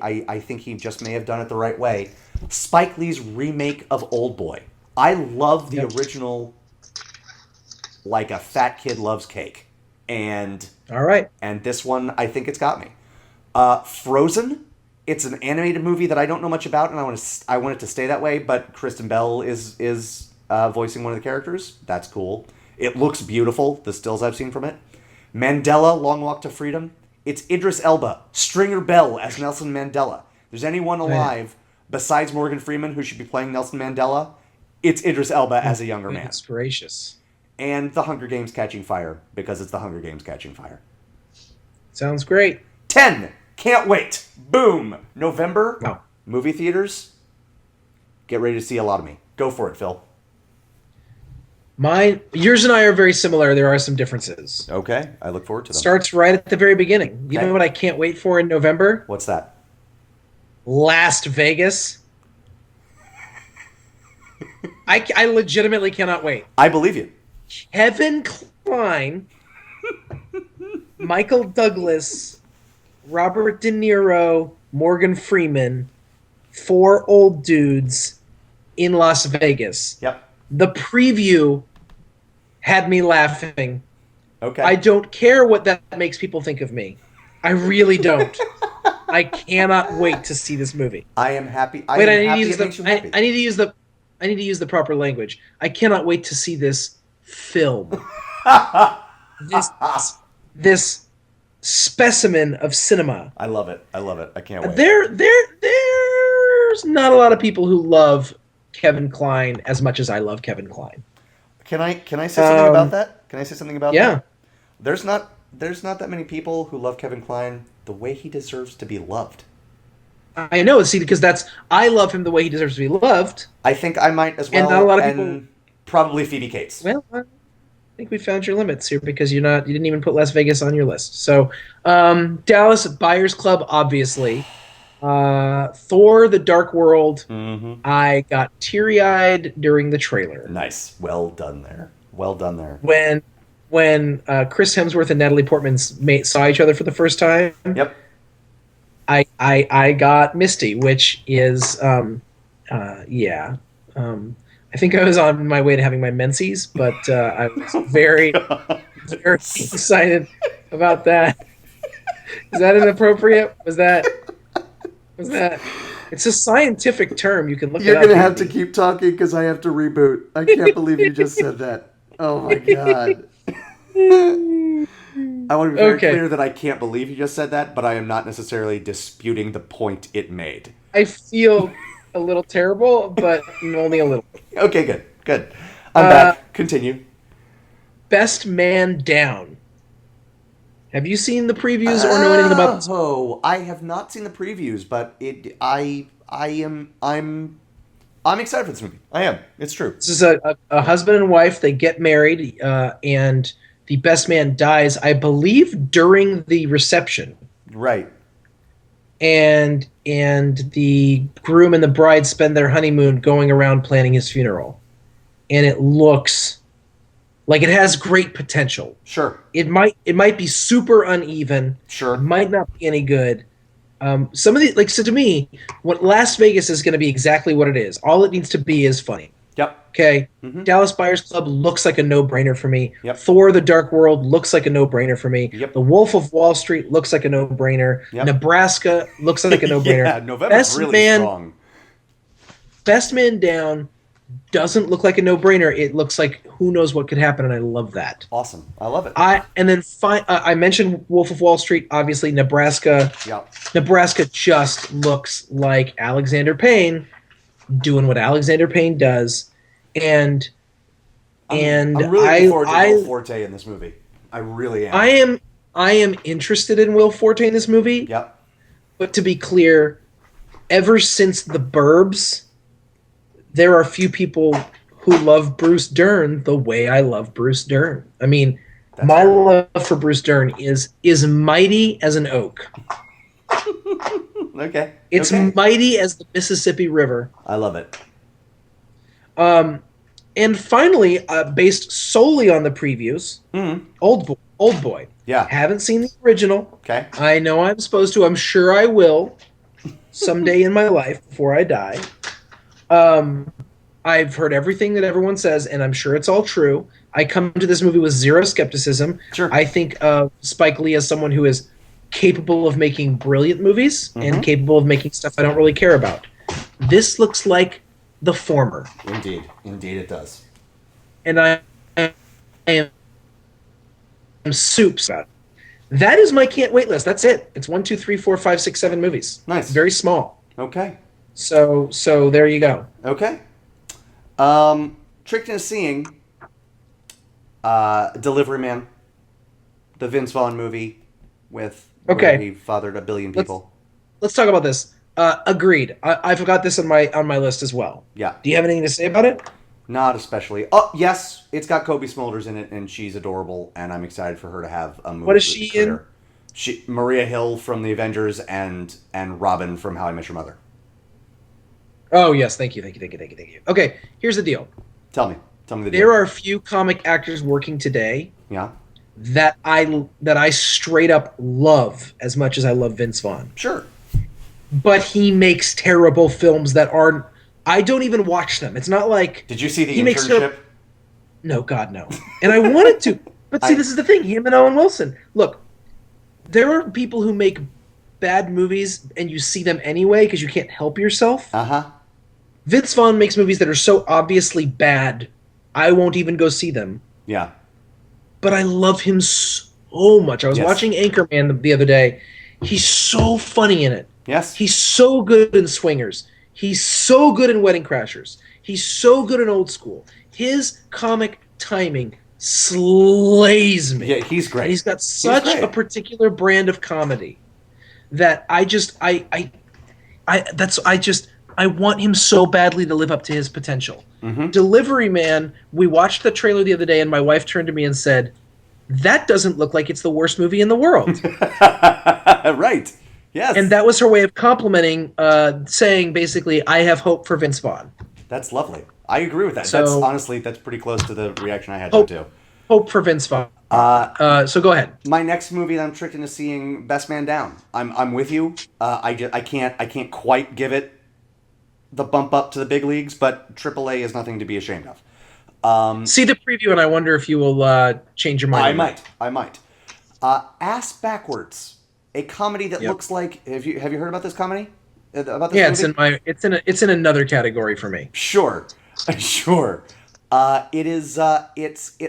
just may have done it the right way. Spike Lee's remake of Oldboy. I love the original, like a fat kid loves cake. And all right. And this one, I think it's got me. Frozen. It's an animated movie that I don't know much about, and I want it to stay that way. But Kristen Bell is voicing one of the characters. That's cool. It looks beautiful. The stills I've seen from it. Mandela: Long Walk to Freedom. It's Idris Elba, Stringer Bell as Nelson Mandela. If there's anyone alive besides Morgan Freeman who should be playing Nelson Mandela, it's Idris Elba as a younger man. That's gracious. And The Hunger Games: Catching Fire, because it's The Hunger Games: Catching Fire. Sounds great. 10. Can't wait. Boom. November. Wow. Movie theaters. Get ready to see a lot of me. Go for it, Phil. Yours and I are very similar. There are some differences. Okay. I look forward to them. Starts right at the very beginning. You know what I can't wait for in November? What's that? Las Vegas. I legitimately cannot wait. I believe you. Kevin Kline, Michael Douglas, Robert De Niro, Morgan Freeman, 4 old dudes in Las Vegas. Yep. The preview had me laughing. Okay. I don't care what that makes people think of me. I really don't. I cannot wait to see this movie. I am happy. I need to use the proper language. I cannot wait to see this film. This specimen of cinema. I love it. I can't wait. There's not a lot of people who love Kevin Kline as much as I love Kevin Kline. Can I say something about that? Can I say something about that? Yeah. There's not that many people who love Kevin Kline the way he deserves to be loved. I know, see, because I love him the way he deserves to be loved, I think I might as well. and not a lot of people. Probably Phoebe Cates. Well, I think we found your limits here because you didn't even put Las Vegas on your list. So, Dallas Buyers Club, obviously. Thor: The Dark World. Mm-hmm. I got teary-eyed during the trailer. Nice, well done there. Well done there. When Chris Hemsworth and Natalie Portman saw each other for the first time. Yep. I got misty, which is yeah. I think I was on my way to having my menses, but I was very very excited about that. Is that inappropriate? Was that? It's a scientific term. You can look. You're it up. You're gonna have to keep talking because I have to reboot. I can't believe you just said that. Oh my god. I want to be very clear that I can't believe you just said that, but I am not necessarily disputing the point it made. I feel a little terrible, but only a little. Okay, good. I'm back. Continue. Best Man Down. Have you seen the previews or know anything about this? Oh, I have not seen the previews, but I'm excited for this movie. I am. It's true. This is a husband and wife. They get married, and the best man dies, I believe, during the reception. Right. And the groom and the bride spend their honeymoon going around planning his funeral. And it looks like it has great potential. Sure. It might be super uneven. Sure. It might not be any good. Some of the so to me, what Las Vegas is going to be exactly what it is. All it needs to be is funny. Yep. Okay. Mm-hmm. Dallas Buyers Club looks like a no-brainer for me. Yep. Thor: The Dark World looks like a no-brainer for me. Yep. The Wolf of Wall Street looks like a no-brainer. Yep. Nebraska looks like a no-brainer. Yeah, November's really strong. Best Man Down doesn't look like a no-brainer. It looks like who knows what could happen, and I love that. Awesome. I love it. I mentioned Wolf of Wall Street, obviously. Nebraska. Yep. Nebraska just looks like Alexander Payne doing what Alexander Payne does. And I'm really looking forward to Will Forte in this movie. I really am. I am interested in Will Forte in this movie. Yep. But to be clear, ever since The Burbs, there are few people who love Bruce Dern the way I love Bruce Dern. I mean, my love for Bruce Dern is mighty as an oak. Okay. It's mighty as the Mississippi River. I love it. And finally, based solely on the previews, Old Boy. Yeah. Haven't seen the original. Okay. I know I'm supposed to. I'm sure I will someday in my life before I die. I've heard everything that everyone says, and I'm sure it's all true. I come to this movie with zero skepticism. Sure. I think of Spike Lee as someone who is capable of making brilliant movies and capable of making stuff I don't really care about. This looks like the former. Indeed it does. And I am soups about it. That is my can't wait list. That's it. It's 1, 2, 3, 4, 5, 6, 7 movies. Nice. Very small. Okay. So there you go. Okay. Tricked into Seeing Delivery Man, the Vince Vaughn movie with where he fathered a billion people. Let's talk about this. Agreed. I forgot this on my list as well. Yeah. Do you have anything to say about it? Not especially. Oh, yes, it's got Kobe Smulders in it, and she's adorable, and I'm excited for her to have a movie. What is she in? Maria Hill from The Avengers and Robin from How I Met Your Mother. Oh, yes. Thank you. Okay, here's the deal. Tell me the deal. There are a few comic actors working today that I straight up love as much as I love Vince Vaughn. Sure. But he makes terrible films that aren't... I don't even watch them. It's not like... Did you see The Internship? No, God, no. And I wanted to. But see, this is the thing. Him and Owen Wilson. Look, there are people who make bad movies and you see them anyway because you can't help yourself. Uh-huh. Vince Vaughn makes movies that are so obviously bad, I won't even go see them. Yeah. But I love him so much. I was watching Anchorman the other day. He's so funny in it. Yes. He's so good in Swingers. He's so good in Wedding Crashers. He's so good in Old School. His comic timing slays me. Yeah, he's great. And he's got such a particular brand of comedy that I want him so badly to live up to his potential. Mm-hmm. Delivery Man, we watched the trailer the other day and my wife turned to me and said, "That doesn't look like it's the worst movie in the world." Right. Yes. And that was her way of complimenting, saying basically, "I have hope for Vince Vaughn." That's lovely. I agree with that. So- That's pretty close to the reaction I had Hope, too. hope for Vince Vaughn. So go ahead. My next movie that I'm tricked into seeing, Best Man Down. I'm with you. I can't quite give it the bump up to the big leagues, but AAA is nothing to be ashamed of. See the preview, and I wonder if you will change your mind. I might. Ass Backwards, a comedy that looks like. Have you heard about this comedy? About this movie? it's in another category for me. Sure. It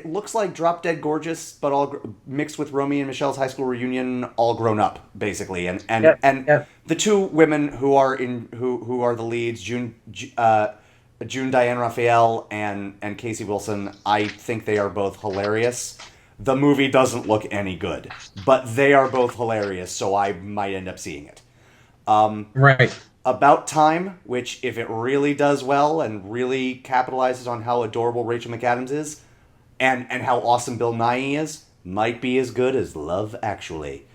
looks like Drop Dead Gorgeous, but all mixed with Romy and Michelle's high school reunion, all grown up, basically. And the two women who are the leads, June Diane Raphael and Casey Wilson, I think they are both hilarious. The movie doesn't look any good, but they are both hilarious, so I might end up seeing it. Right. About Time, which if it really does well and really capitalizes on how adorable Rachel McAdams is and how awesome Bill Nighy is, might be as good as Love Actually.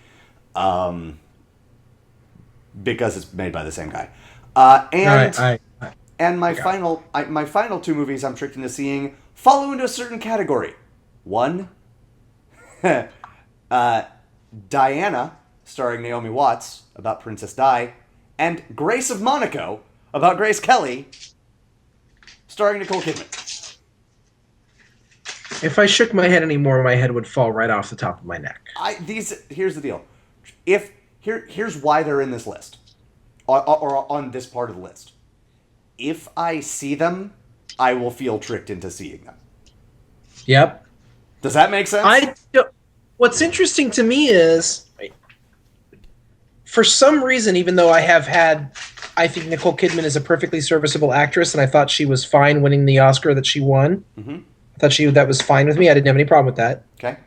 Because it's made by the same guy. And my final two movies I'm tricked into seeing fall into a certain category. One, Diana, starring Naomi Watts, about Princess Di, and Grace of Monaco, about Grace Kelly, starring Nicole Kidman. If I shook my head anymore, my head would fall right off the top of my neck. Here's the deal. Here's why they're in this list, or on this part of the list. If I see them, I will feel tricked into seeing them. Yep. Does that make sense? What's interesting to me is, for some reason, even though I think Nicole Kidman is a perfectly serviceable actress, and I thought she was fine winning the Oscar that she won. Mm-hmm. I thought that was fine with me. I didn't have any problem with that. Okay.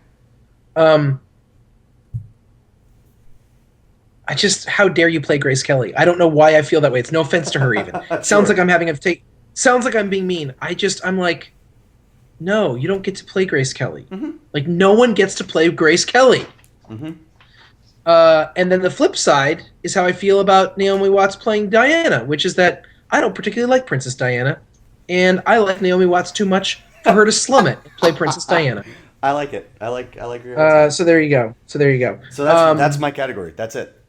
How dare you play Grace Kelly? I don't know why I feel that way. It's no offense to her even. Sounds like I'm being mean. I'm like, no, you don't get to play Grace Kelly. Mm-hmm. Like, no one gets to play Grace Kelly. Mm-hmm. And then the flip side is how I feel about Naomi Watts playing Diana, which is that I don't particularly like Princess Diana, and I like Naomi Watts too much for her to slum it and play Princess Diana. I like it. I like your so there you go. So that's my category. That's it.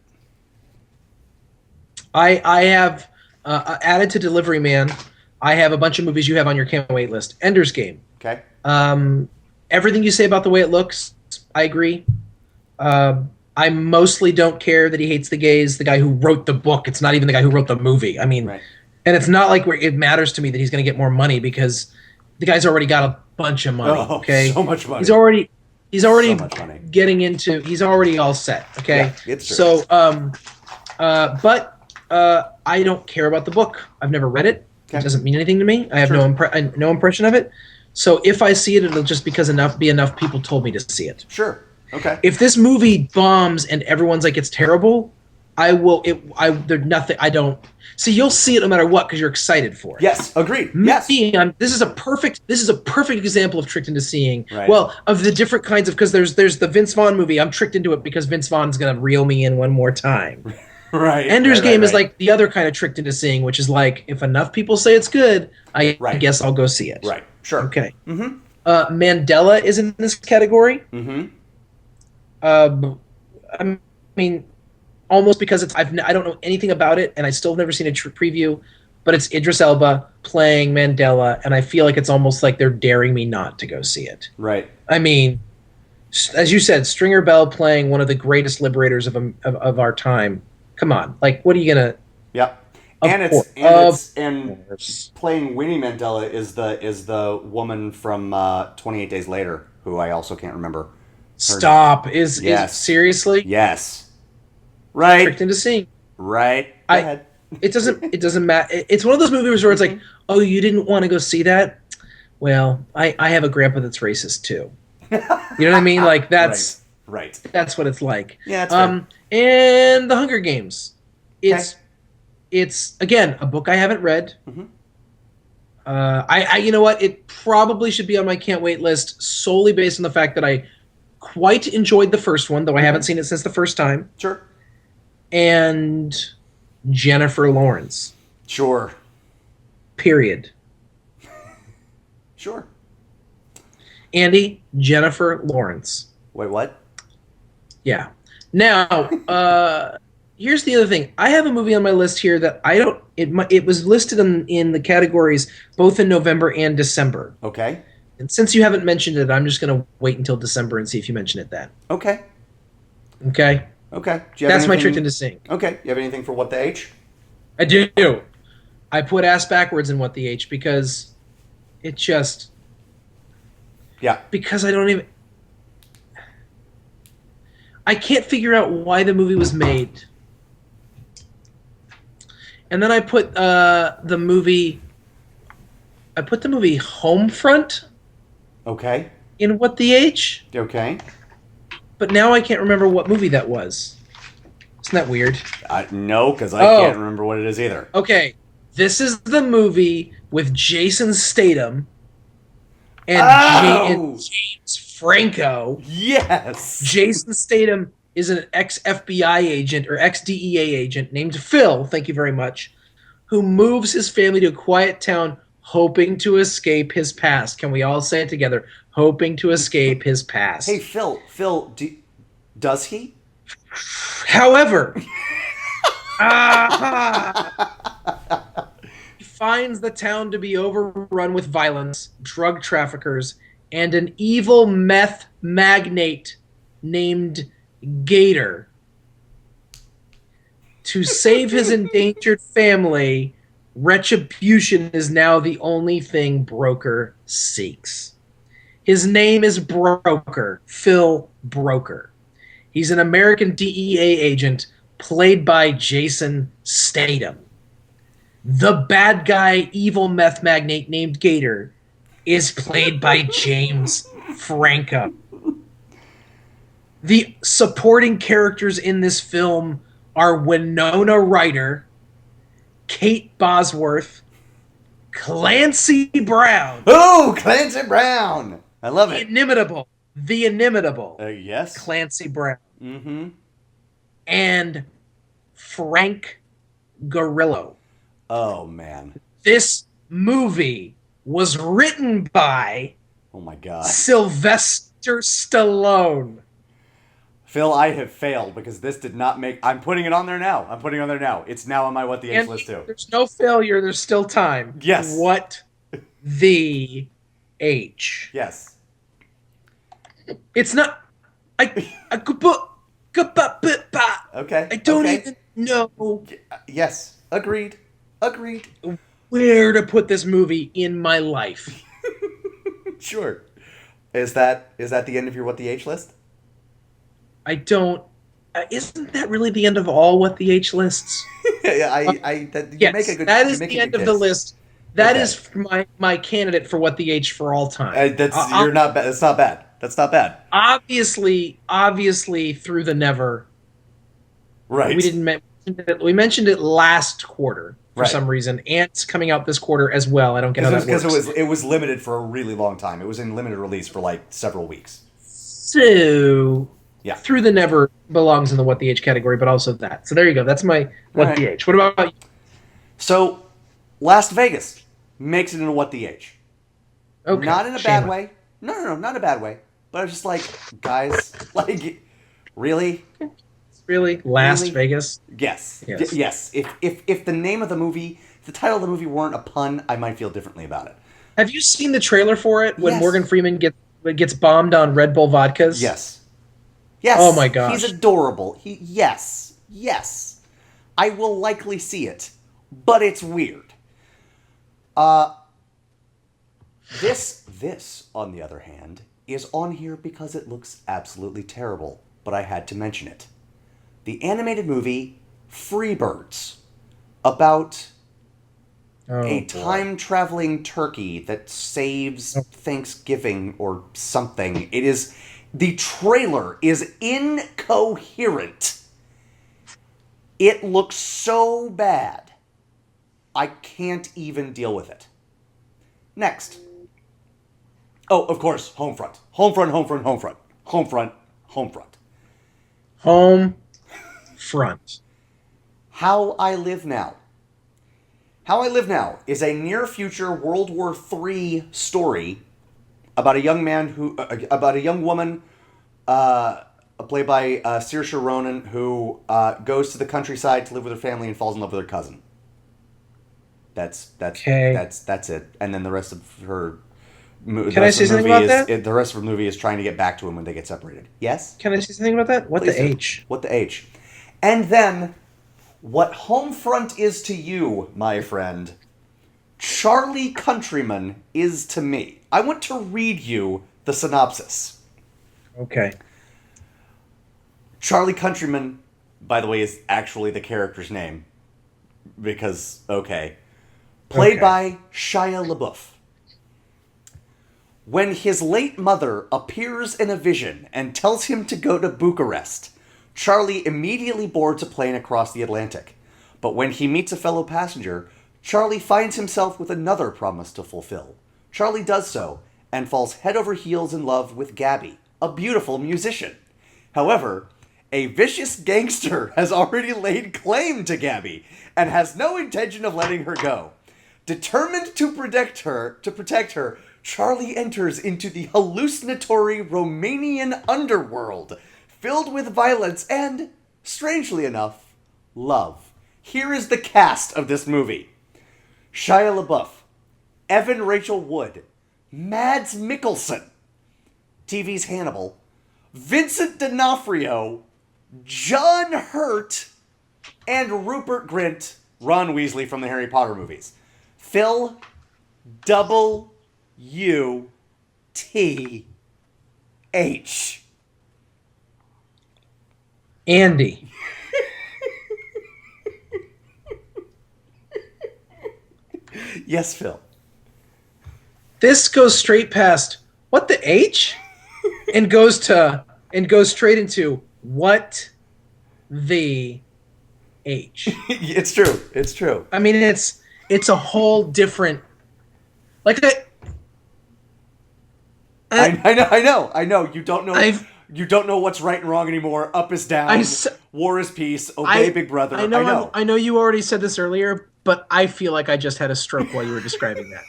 I have added to Delivery Man. I have a bunch of movies you have on your can't wait list. Ender's Game. Okay. Everything you say about the way it looks, I agree. I mostly don't care that he hates the gays. The guy who wrote the book. It's not even the guy who wrote the movie. I mean, right. And it's not like it matters to me that he's going to get more money because the guy's already got a bunch of money. Okay, so much money. He's already so much money. getting into. He's already all set. Okay, yeah, it's true. So, I don't care about the book. I've never read it. Okay. It doesn't mean anything to me. I have Sure. no impression of it. So if I see it, it'll just because enough people told me to see it. Sure. Okay. If this movie bombs and everyone's like it's terrible, there's nothing. I don't see. You'll see it no matter what because you're excited for it. Yes. Agreed. Yes. This is a perfect example of tricked into seeing. Right. Well, of the different kinds of because there's the Vince Vaughn movie. I'm tricked into it because Vince Vaughn's gonna reel me in one more time. Right. Ender's Game is like the other kind of tricked into seeing, which is like if enough people say it's good, I guess I'll go see it. Right. Sure. Okay. Mm-hmm. Mandela is in this category. Mm-hmm. I mean, almost because I don't know anything about it, and I still have never seen a preview. But it's Idris Elba playing Mandela, and I feel like it's almost like they're daring me not to go see it. Right. I mean, as you said, Stringer Bell playing one of the greatest liberators of our time. Come on, like, what are you gonna? Yep. And playing Winnie Mandela is the woman from 28 Days Later, who I also can't remember. Stop. Is seriously? Yes. Right. Tricked into seeing. Right. Go ahead. It doesn't matter. It's one of those movies where it's like, oh, you didn't want to go see that? Well, I have a grandpa that's racist too. You know what I mean? Like that's right. Right. That's what it's like. Yeah. That's fair. And the Hunger Games. It's it's again a book I haven't read. Mhm. You know what? It probably should be on my can't wait list solely based on the fact that I quite enjoyed the first one, though I haven't seen it since the first time. Sure. And Jennifer Lawrence. Sure. Period. Sure. Andy, Jennifer Lawrence. Wait, what? Yeah. Now, here's the other thing. I have a movie on my list here that I don't. It was listed in the categories both in November and December. Okay. And since you haven't mentioned it, I'm just going to wait until December and see if you mention it then. Okay. Okay. Okay. Do you have That's my anything- trick into sync. Okay. You have anything for What the H? I do. I put ass backwards in What the H because it just. Yeah. Because I don't even. I can't figure out why the movie was made. And then I put the movie. I put the movie Homefront Okay. in What the H, Okay. but now I can't remember what movie that was. Isn't that weird? No, because I Oh. can't remember what it is either. Okay, this is the movie with Jason Statham and, Oh! and James Franco. Yes. Jason Statham is an ex-FBI agent or ex-DEA agent named Phil, thank you very much, who moves his family to a quiet town hoping to escape his past. Can we all say it together? Hoping to escape his past. Hey, Phil. Phil, does he? However, he finds the town to be overrun with violence, drug traffickers, and an evil meth magnate named Gator. To save his endangered family, retribution is now the only thing Broker seeks. His name is Broker, Phil Broker. He's an American DEA agent played by Jason Statham. The bad guy, evil meth magnate named Gator, is played by James Franco. The supporting characters in this film are Winona Ryder, Kate Bosworth, Clancy Brown. Oh, Clancy Brown. I love it. The inimitable Yes. Clancy Brown. Mm-hmm. And Frank Grillo. Oh, man. This movie was written by Oh, my God. Sylvester Stallone. Phil, I have failed because this did not make... I'm putting it on there now. It's now on my What the H And list, too. there's no failure. There's still time. Yes. What the H? Yes. It's not. Okay. I don't even know Yes. Agreed. where to put this movie in my life. Sure. Is that the end of your What the H list? I don't. Isn't that really the end of all What the H lists? You make a good. That you is make the a end good of the guess. list. That Okay. is my candidate for What the H for all time. You're not bad. That's not bad. That's not bad. Obviously, Through the Never. Right. We didn't we mentioned it last quarter for Right. some reason, and it's coming out this quarter as well. I don't get how that works. Because it was limited for a really long time. It was in limited release for like several weeks. So, Yeah. Through the Never belongs in the What the H category, but also that. So there you go. That's my What All the right. H. What about you? So, Las Vegas makes it into What the H. Okay. Not in a shame bad on- way. No, not in a bad way. But I was just like, guys, like, really? Really? Las Really? Vegas? Yes. Yes. Yes. If the name of the movie, if the title of the movie weren't a pun, I might feel differently about it. Have you seen the trailer for it when Yes. Morgan Freeman gets bombed on Red Bull vodkas? Yes. Yes. Oh my gosh. He's adorable. Yes. I will likely see it, but it's weird. This, on the other hand, is on here because it looks absolutely terrible, but I had to mention it. The animated movie Freebirds, about Oh, a boy. time-traveling turkey that saves Thanksgiving or something. The trailer is incoherent. It looks so bad. I can't even deal with it. Next. Oh, of course, Homefront. Homefront, Homefront, Homefront. Homefront, Homefront. Home front. How I Live Now. How I Live Now is a near-future World War III story about a young woman, played by Saoirse Ronan, who goes to the countryside to live with her family and falls in love with her cousin. That's it. And then the rest of her. Can I say something about that? The rest of the movie is trying to get back to him when they get separated. Yes? Can I say something about that? What Please the do. H? What the H? And then, what Homefront is to you, my friend, Charlie Countryman is to me. I want to read you the synopsis. Okay. Charlie Countryman, by the way, is actually the character's name. Because, okay. Played by Shia LaBeouf. When his late mother appears in a vision and tells him to go to Bucharest, Charlie immediately boards a plane across the Atlantic. But when he meets a fellow passenger, Charlie finds himself with another promise to fulfill. Charlie does so, and falls head over heels in love with Gabby, a beautiful musician. However, a vicious gangster has already laid claim to Gabby, and has no intention of letting her go. Determined to protect her, Charlie enters into the hallucinatory Romanian underworld, filled with violence and, strangely enough, love. Here is the cast of this movie. Shia LaBeouf, Evan Rachel Wood, Mads Mikkelsen, TV's Hannibal, Vincent D'Onofrio, John Hurt, and Rupert Grint, Ron Weasley from the Harry Potter movies. Phil W-T-H. Andy. Yes, Phil. This goes straight past what the H, and goes straight into what the H. It's true. It's true. I mean, it's a whole different. Like I know. You don't know. You don't know what's right and wrong anymore. Up is down. War is peace. Obey Big Brother. I know. I know you already said this earlier, but I feel like I just had a stroke while you were describing that.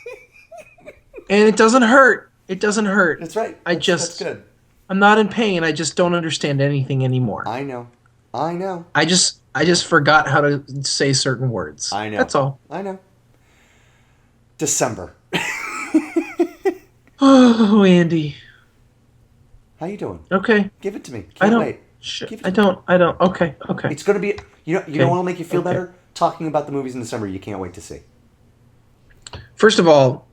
And it doesn't hurt. It doesn't hurt. That's right. That's good. I'm not in pain. I just don't understand anything anymore. I know. I just forgot how to say certain words. I know. That's all. I know. December. Oh, Andy. How you doing? Okay. Give it to me. I don't. Wait. I don't. Okay. It's gonna be. You know what'll make you feel better? Talking about the movies in December you can't wait to see. First of all,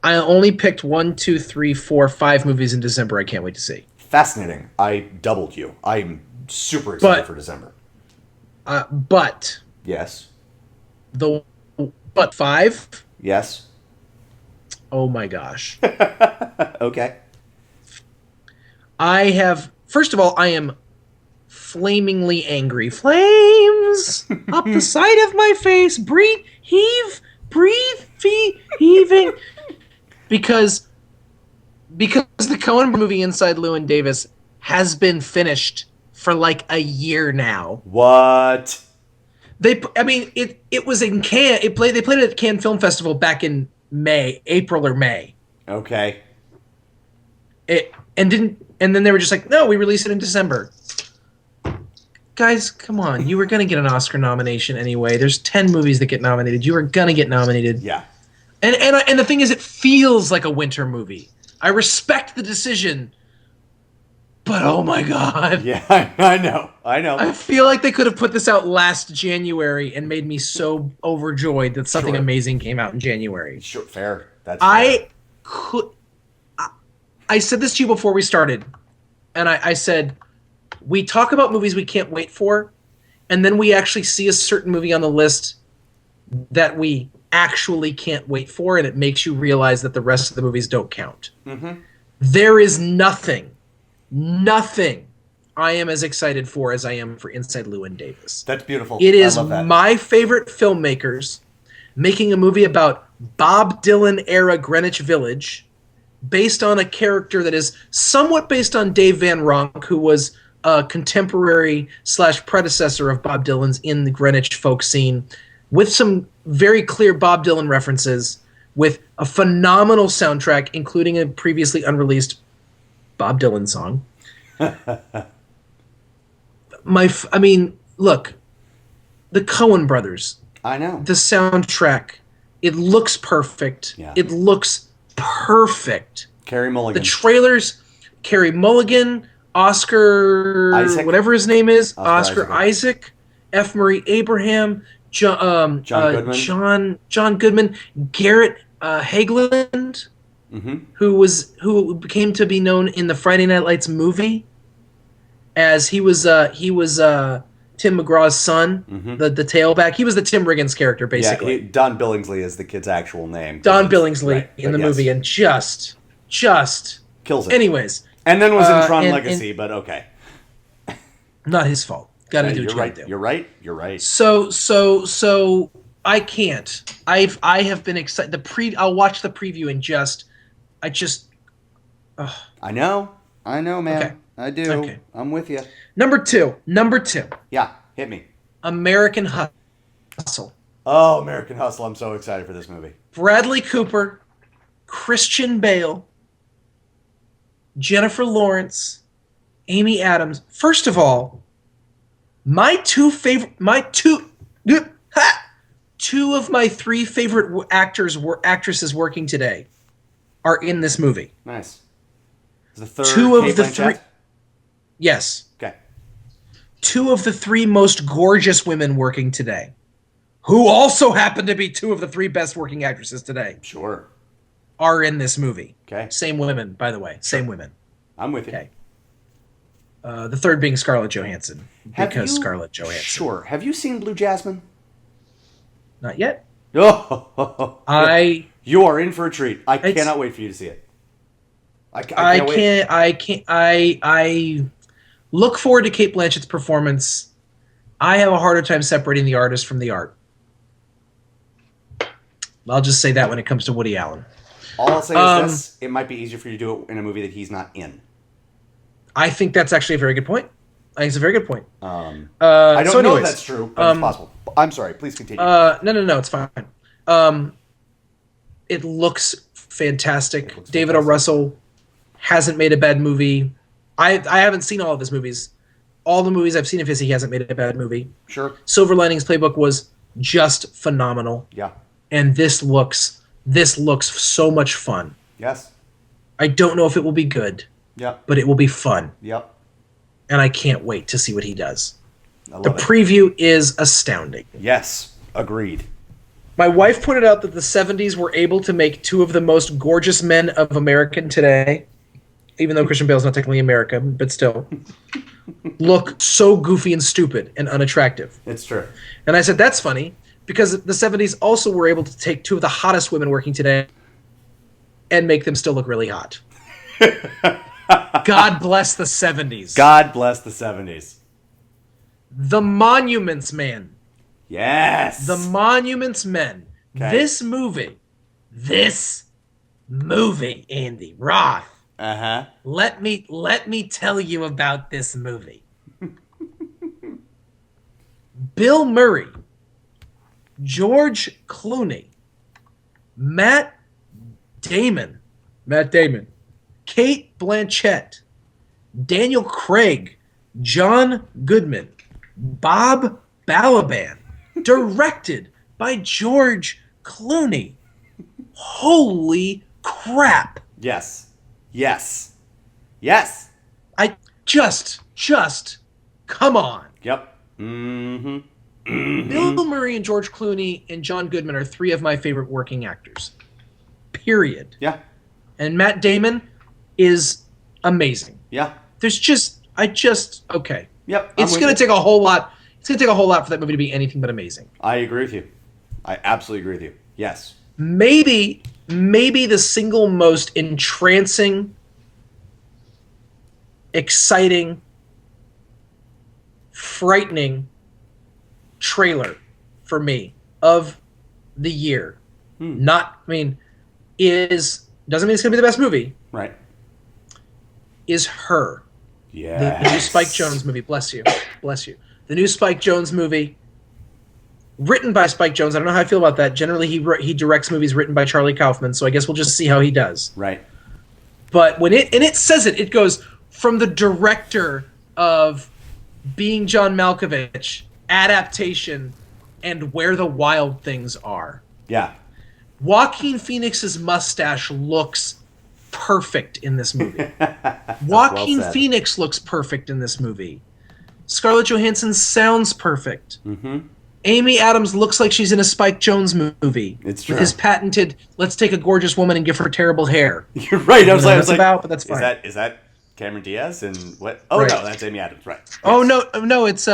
I only picked 1, 2, 3, 4, 5 movies in December I can't wait to see. Fascinating. I doubled you. I'm super excited for December. But. Yes. But 5? Yes. Oh my gosh. Okay. First of all, I am flamingly angry. Flames up the side of my face. Breathe, heaving. Because the Coen movie Inside Llewyn Davis has been finished for like a year now. What? It was in Cannes. They played it at Cannes Film Festival back in April or May. Okay. And then they were just like, no, we release it in December. Guys, come on. You were going to get an Oscar nomination anyway. There's 10 movies that get nominated. You were going to get nominated. Yeah. And the thing is, it feels like a winter movie. I respect the decision, but oh my God. Yeah, I know. I feel like they could have put this out last January and made me so overjoyed that something amazing came out in January. Sure, fair. That's fair. I said this to you before we started, and I said, we talk about movies we can't wait for, and then we actually see a certain movie on the list that we actually can't wait for, and it makes you realize that the rest of the movies don't count. Mm-hmm. There is nothing I am as excited for as I am for Inside Llewyn Davis. That's beautiful. It is my favorite filmmakers. making a movie about Bob Dylan era Greenwich Village based on a character that is somewhat based on Dave Van Ronk, who was a contemporary / predecessor of Bob Dylan's in the Greenwich folk scene, with some very clear Bob Dylan references, with a phenomenal soundtrack, including a previously unreleased Bob Dylan song. Look, the Coen brothers. I know. The soundtrack. It looks perfect. Yeah. It looks perfect. Carey Mulligan. The trailers, Carey Mulligan, Oscar, Isaac. Whatever his name is, Oscar Isaac, F. Murray Abraham, John Goodman. John Goodman, Garrett Hageland, who became to be known in the Friday Night Lights movie as he was Tim McGraw's son, the tailback. He was the Tim Riggins character, basically. Yeah, Don Billingsley is the kid's actual name. Don Billingsley in the movie, and just kills it. Anyways. And then was in Tron Legacy, but okay. Not his fault. Got to do what you right. got to do. You're right. So I can't. I have been excited. I'll watch the preview and I know, man. Okay. I do. Okay. I'm with you. Number two. Yeah, hit me. American Hustle. Oh, American Hustle. I'm so excited for this movie. Bradley Cooper, Christian Bale, Jennifer Lawrence, Amy Adams. First of all, two of my three favorite actresses working today are in this movie. Nice. Is the third Kate Blanchett? Yes. Okay. Two of the three most gorgeous women working today, who also happen to be two of the three best working actresses today. Sure. Are in this movie. Okay. Same women, by the way. Sure. Same women. I'm with you. Okay. The third being Scarlett Johansson. Scarlett Johansson. Sure. Have you seen Blue Jasmine? Not yet. Oh, you are in for a treat. I It's- cannot wait for you to see it. I can't. I look forward to Kate Blanchett's performance. I have a harder time separating the artist from the art. I'll just say that when it comes to Woody Allen. All I'll say is this: it might be easier for you to do it in a movie that he's not in. I think that's actually a very good point. I think it's a very good point. I don't know if that's true, but it's possible. I'm sorry. Please continue. No, it's fine. It looks fantastic. David O. Russell hasn't made a bad movie. I haven't seen all of his movies. All the movies I've seen of his, he hasn't made a bad movie. Sure. Silver Linings Playbook was just phenomenal. Yeah. And this looks so much fun. Yes. I don't know if it will be good. Yep. But it will be fun. Yep. And I can't wait to see what he does. I love the preview is astounding. Yes. Agreed. My wife pointed out that the 70s were able to make two of the most gorgeous men of American today, even though Christian Bale's not technically American, but still, look so goofy and stupid and unattractive. It's true. And I said, that's funny, because the 70s also were able to take two of the hottest women working today and make them still look really hot. God bless the 70s. God bless the 70s. The Monuments Man. Yes. The Monuments Men. Okay. This movie, Andy Roth. Uh-huh. Let me tell you about this movie. Bill Murray, George Clooney, Matt Damon, Kate Blanchett, Daniel Craig, John Goodman, Bob Balaban, directed by George Clooney. Holy crap. Yes. I just come on. Yep. Mm-hmm. Bill Murray and George Clooney and John Goodman are three of my favorite working actors. Period. Yeah. And Matt Damon is amazing. Yeah. Okay. Yep. It's going to take a whole lot. It's going to take a whole lot for that movie to be anything but amazing. I agree with you. I absolutely agree with you. Yes. Maybe the single most entrancing, exciting, frightening trailer for me of the year, not, I mean, doesn't mean it's going to be the best movie, Right. is Her. Yeah. The new Spike Jonze movie. Bless you. Bless you. The new Spike Jonze movie, written by Spike Jonze. I don't know how I feel about that. Generally, he directs movies written by Charlie Kaufman, so I guess we'll just see how he does. Right. But when it says it goes from the director of Being John Malkovich, Adaptation, and Where the Wild Things Are. Yeah. Joaquin Phoenix's mustache looks perfect in this movie. Joaquin Phoenix looks perfect in this movie. Scarlett Johansson sounds perfect. Mm-hmm. Amy Adams looks like she's in a Spike Jonze movie. It's true. With his patented, let's take a gorgeous woman and give her terrible hair. You're right. I was like, about, but that's fine. Is that Cameron Diaz and what? Oh right. no, that's Amy Adams. Right. Yes. Oh no, it's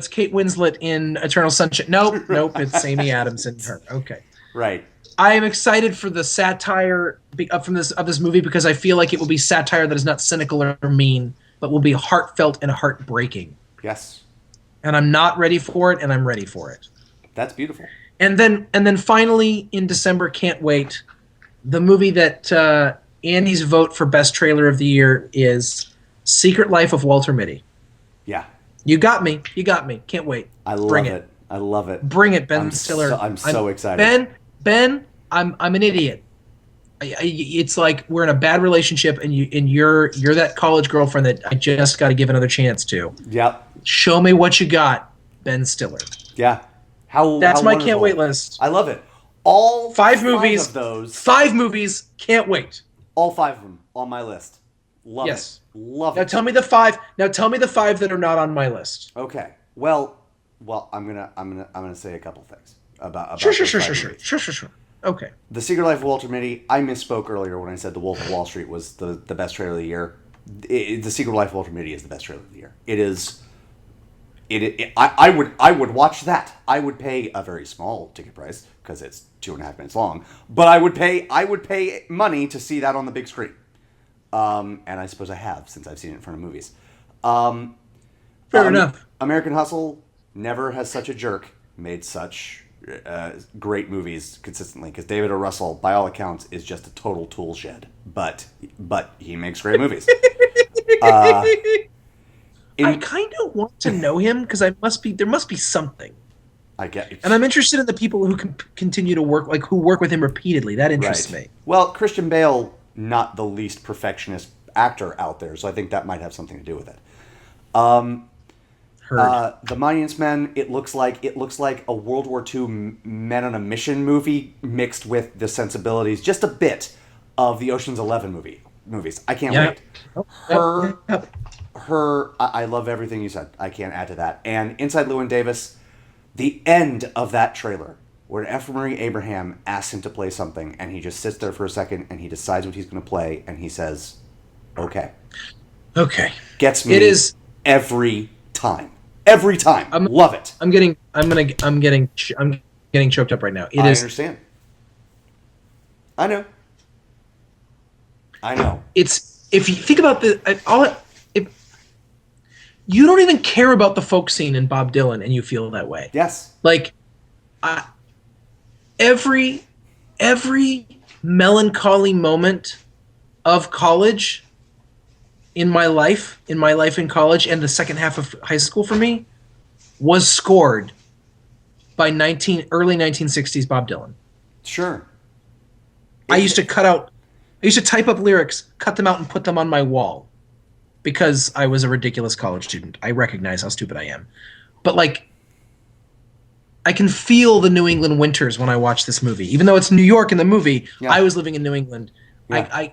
Kate Winslet in Eternal Sunshine. Nope, it's Amy Adams in her. Okay. Right. I am excited for the satire of this movie because I feel like it will be satire that is not cynical or mean, but will be heartfelt and heartbreaking. Yes. And I'm not ready for it, and I'm ready for it. That's beautiful. And then finally in December, can't wait. The movie that Andy's vote for best trailer of the year is Secret Life of Walter Mitty. Yeah. You got me. Can't wait. I love it. I love it. Bring it, Ben Stiller. I'm so excited. Ben, I'm an idiot. It's like we're in a bad relationship, and you're that college girlfriend that I just got to give another chance to. Yep. Show me what you got, Ben Stiller. Yeah. That's my can't wait list. I love it. All five movies of those. 5 movies. Can't wait. All 5 of them on my list. Love it. Love it. Now tell me the 5. Now tell me the 5 that are not on my list. Okay. Well, I'm gonna say a couple things about Sure. Okay. The Secret Life of Walter Mitty. I misspoke earlier when I said The Wolf of Wall Street was the best trailer of the year. The Secret Life of Walter Mitty is the best trailer of the year. It is. I would watch that. I would pay a very small ticket price because it's 2.5 minutes long. But I would pay money to see that on the big screen. And I suppose I have since I've seen it in front of movies. Fair enough. American Hustle, never has such a jerk made such great movies consistently, because David O. Russell, by all accounts, is just a total tool shed. But he makes great movies. I kind of want to know him because there must be something. I get it. And I'm interested in the people who can continue to work, who work with him repeatedly. That interests me. Well, Christian Bale, not the least perfectionist actor out there, so I think that might have something to do with it. The Monuments Men, it looks like a World War II Men on a Mission movie mixed with the sensibilities, just a bit, of the Ocean's 11 movies. I can't wait. I love everything you said. I can't add to that. And Inside Llewyn Davis, the end of that trailer, where F. Murray Abraham asks him to play something, and he just sits there for a second, and he decides what he's going to play, and he says, "Okay." Okay. Gets me. It is every time. Every time. Love it. I'm getting choked up right now. I understand. I know. It's, if you think about you don't even care about the folk scene in Bob Dylan, and you feel that way. Yes. Like, every melancholy moment of college in my life in college and the second half of high school for me was scored by early 1960s Bob Dylan. Sure. I used to type up lyrics, cut them out, and put them on my wall because I was a ridiculous college student. I recognize how stupid I am. But, I can feel the New England winters when I watch this movie. Even though it's New York in the movie, yeah. I was living in New England. Yeah.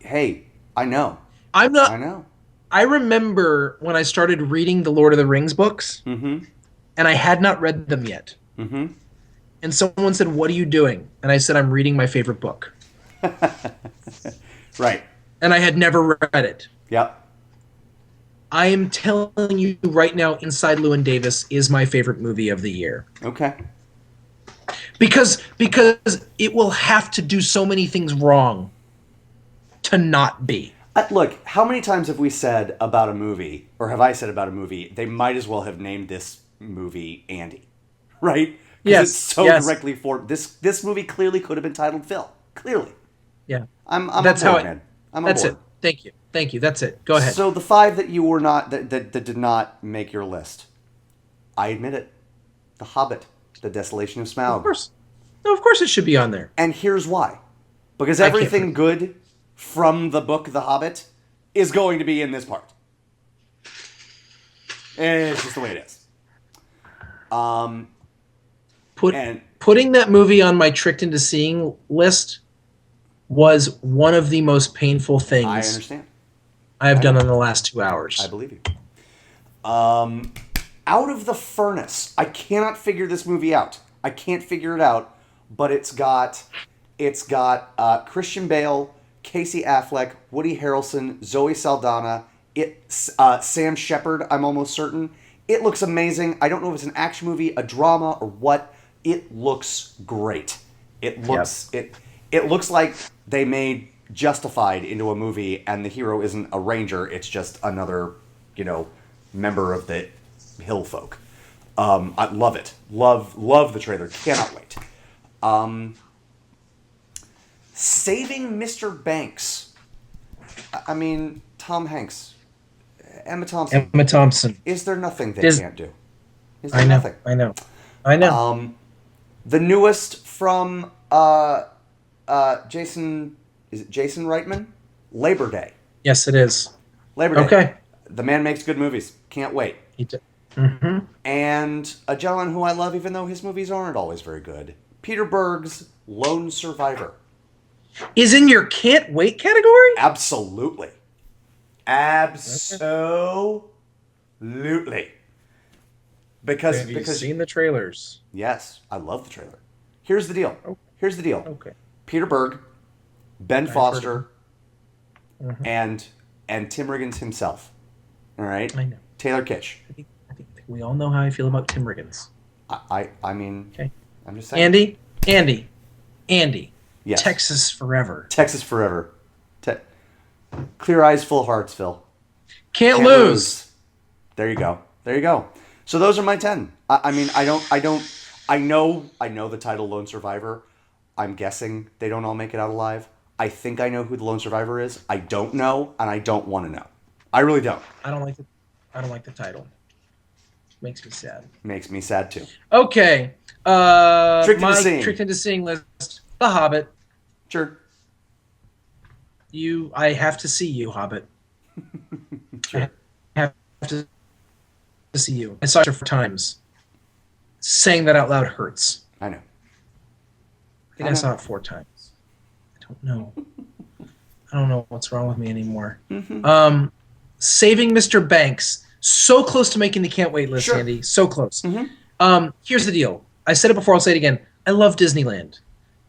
Hey, I know. I know. I remember when I started reading the Lord of the Rings books, mm-hmm. and I had not read them yet. Mm-hmm. And someone said, "What are you doing?" And I said, "I'm reading my favorite book." Right. And I had never read it. Yep. I am telling you right now, Inside Llewyn Davis is my favorite movie of the year. Okay. Because it will have to do so many things wrong to not be. Look, how many times have we said about a movie, or have I said about a movie, they might as well have named this movie Andy? right? Because Yes, it's so yes. directly for this movie clearly could have been titled Phil. Clearly. Yeah. I'm That's on how board, it. man. I'm on That's board. it. Thank you. Thank you. That's it. Go ahead. So the 5 that you were not that did not make your list. I admit it. The Hobbit, The Desolation of Of Smaug. course. No, of course it should be on there. And here's why. Because I can't everything forget. good from the book The Hobbit is going to be in this part. It's just the way it is. Putting that movie on my tricked into seeing list was one of the most painful things I understand. I have done in the last 2 hours. I believe you. Out of the Furnace. I cannot figure this movie out. I can't figure it out, but it's got Christian Bale, Casey Affleck, Woody Harrelson, Zoe Saldana, Sam Shepard, I'm almost certain. It looks amazing. I don't know if it's an action movie, a drama, or what. It looks great. It looks like they made Justified into a movie, and the hero isn't a ranger. It's just another, member of the hill folk. I love it. Love the trailer. Cannot wait. Saving Mr. Banks. I mean, Tom Hanks. Emma Thompson. Is there nothing they can't do? Is there nothing? I know. The newest from Jason... Is it Jason Reitman? Labor Day. Yes, it is. Labor Day. Okay. The man makes good movies. Can't wait. Mm-hmm. And a gentleman who I love, even though his movies aren't always very good. Peter Berg's Lone Survivor. Is in your can't wait category? Absolutely. Absolutely. Because Have you seen the trailers? Yes, I love the trailer. Here's the deal. Okay. Peter Berg, Ben Foster, and Tim Riggins himself. All right? I know. Taylor Kitsch. I think we all know how I feel about Tim Riggins. I mean, okay. I'm just saying. Andy. Yes. Texas Forever. Clear eyes, full hearts, Phil. Can't lose. There you go. So those are my 10. I mean, I know the title Lone Survivor. I'm guessing they don't all make it out alive. I think I know who the Lone Survivor is. I don't know, and I don't want to know. I really don't. I don't like the title. Makes me sad. Makes me sad too. Okay. Tricked into seeing list. The Hobbit. Sure. I have to see you, Hobbit. Sure. I have to see you. I saw it 4 times. Saying that out loud hurts. I know. I think I saw it 4 times. I don't know. I don't know what's wrong with me anymore. Mm-hmm. Saving Mr. Banks. So close to making the can't wait list, sure. Andy. So close. Mm-hmm. Here's the deal. I said it before, I'll say it again. I love Disneyland.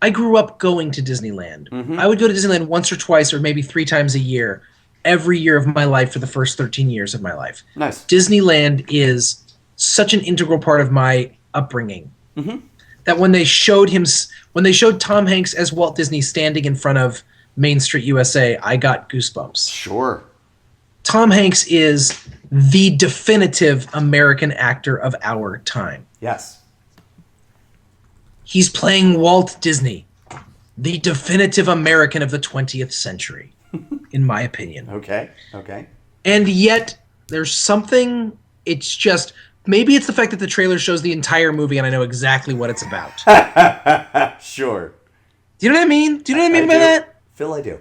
I grew up going to Disneyland. Mm-hmm. I would go to Disneyland once or twice or maybe 3 times a year, every year of my life for the first 13 years of my life. Nice. Disneyland is such an integral part of my upbringing that when they showed Tom Hanks as Walt Disney standing in front of Main Street USA, I got goosebumps. Sure. Tom Hanks is the definitive American actor of our time. Yes. He's playing Walt Disney, the definitive American of the 20th century, in my opinion. Okay. And yet, there's something, it's just, maybe it's the fact that the trailer shows the entire movie and I know exactly what it's about. Sure. Do you know what I mean? Do you know what I mean by that? Phil, I do.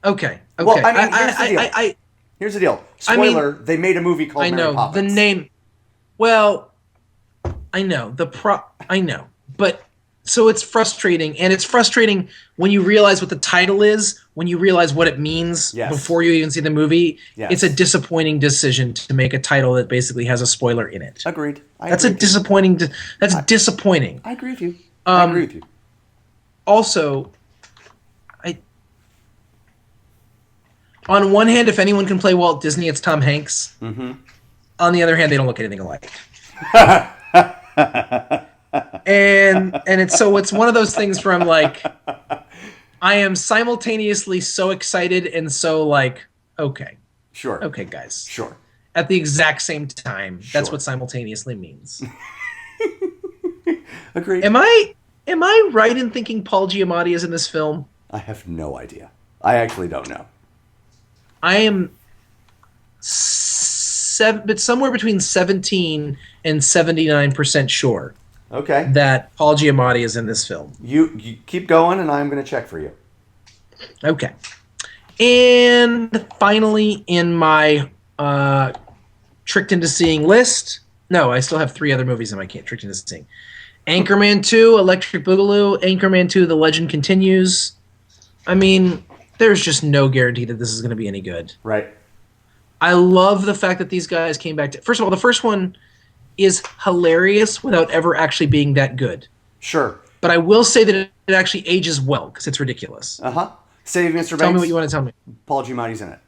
Okay. Well, I mean, here's the deal. Spoiler, they made a movie called Mary Poppins. The name. Well, I know. I know. But, so it's frustrating. And it's frustrating when you realize what the title is, when you realize what it means before you even see the movie. Yes. It's a disappointing decision to make a title that basically has a spoiler in it. Agreed. That's disappointing. I agree with you. I agree with you. Also, on one hand, if anyone can play Walt Disney, it's Tom Hanks. Mm-hmm. On the other hand, they don't look anything alike. and it's one of those things where I'm like, I am simultaneously so excited and so like, okay. Sure. Okay, guys. Sure. At the exact same time. Sure. That's what simultaneously means. Agreed. Am I right in thinking Paul Giamatti is in this film? I have no idea. I actually don't know. I am but somewhere between 17 and 79% sure Okay. that Paul Giamatti is in this film. You keep going, and I'm going to check for you. Okay. And finally, in my tricked into seeing list, no, I still have 3 other movies in my tricked into seeing. Anchorman 2, Electric Boogaloo, Anchorman 2, The Legend Continues. I mean, there's just no guarantee that this is going to be any good. Right. I love the fact that these guys came back to... First of all, the first one is hilarious without ever actually being that good. Sure. But I will say that it actually ages well, because it's ridiculous. Uh-huh. Saving Mr. Banks. Tell me what you want to tell me. Paul Giamatti's in it.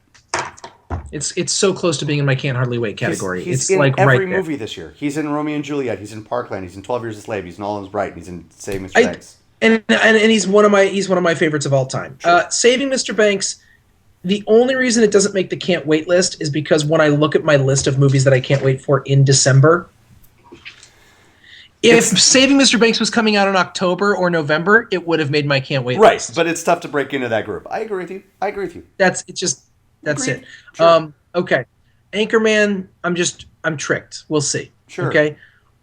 It's so close to being in my Can't Hardly Wait category. He's it's in like every right there. movie this year. He's in Romeo and Juliet. He's in Parkland. He's in 12 Years a Slave. He's in All Is Bright. He's in Saving Mr. Banks. And he's one of my favorites of all time. Sure. Saving Mr. Banks. The only reason it doesn't make the can't wait list is because when I look at my list of movies that I can't wait for in December, if Saving Mr. Banks was coming out in October or November, it would have made my can't wait list. Right, but it's tough to break into that group. I agree with you. That's Agreed. it. Sure. Okay. Anchorman, I'm tricked. We'll see. Sure. Okay.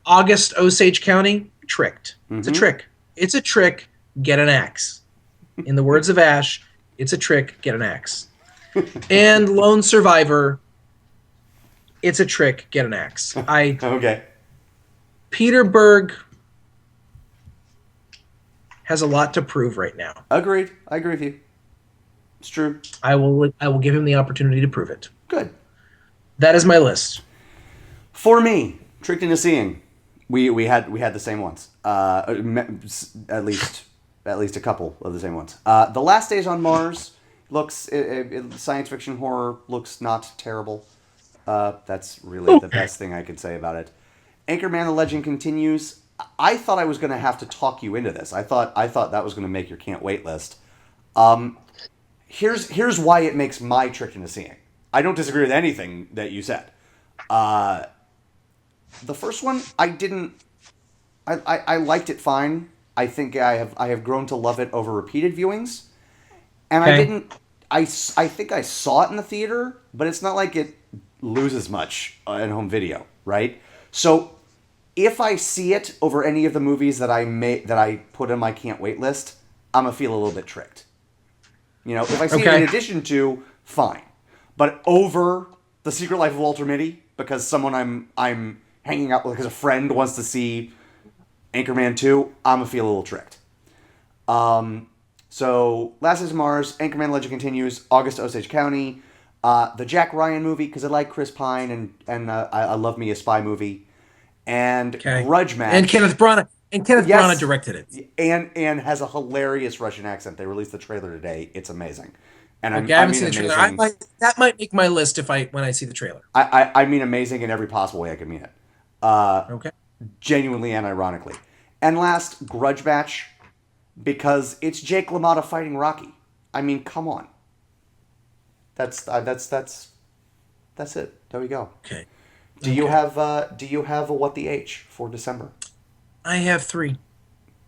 August, Osage County, tricked. It's a trick. It's a trick. Get an axe. In the words of Ash, it's a trick. Get an axe. And Lone Survivor, it's a trick. Get an axe. Okay. Peter Berg has a lot to prove right now. Agreed. I agree with you. It's true. I will give him the opportunity to prove it. Good. That is my list. For me, Tricked into Seeing, we had the same ones. At least a couple of the same ones. The Last Days on Mars looks science fiction horror looks not terrible. That's really the best thing I could say about it. Anchorman: The Legend Continues. I thought I was going to have to talk you into this. I thought that was going to make your can't wait list. Here's why it makes my Tricked into Seeing. I don't disagree with anything that you said. The first one, I liked it fine. I think I have grown to love it over repeated viewings. And Okay. I think I saw it in the theater, but it's not like it loses much in home video, right? So if I see it over any of the movies that I put in my can't wait list, I'm gonna feel a little bit tricked. If I see it in addition to, fine. But over The Secret Life of Walter Mitty, because someone I'm hanging out with, because a friend wants to see Anchorman 2, I'm gonna feel a little tricked. So Last Days of Mars, Anchorman: Legend Continues, August, Osage County, the Jack Ryan movie, because I like Chris Pine and I love me a spy movie, and Grudge Match. And Kenneth Branagh. Branagh directed it. And has a hilarious Russian accent. They released the trailer today. It's amazing. And I haven't seen the trailer. That might make my list when I see the trailer. I mean amazing in every possible way I could mean it. Okay. Genuinely and ironically. And last, Grudge Match, because it's Jake LaMotta fighting Rocky. I mean, come on. That's it. There we go. Okay. Do you have a What the H for December? I have 3.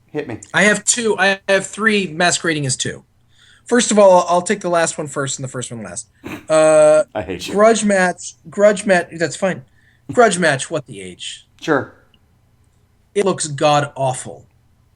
Hit me. I have 2. I have 3 masquerading as 2. First of all, I'll take the last one first and the first one last. I hate you. Grudge Match. That's fine. Grudge Match. What the H? Sure. It looks god awful.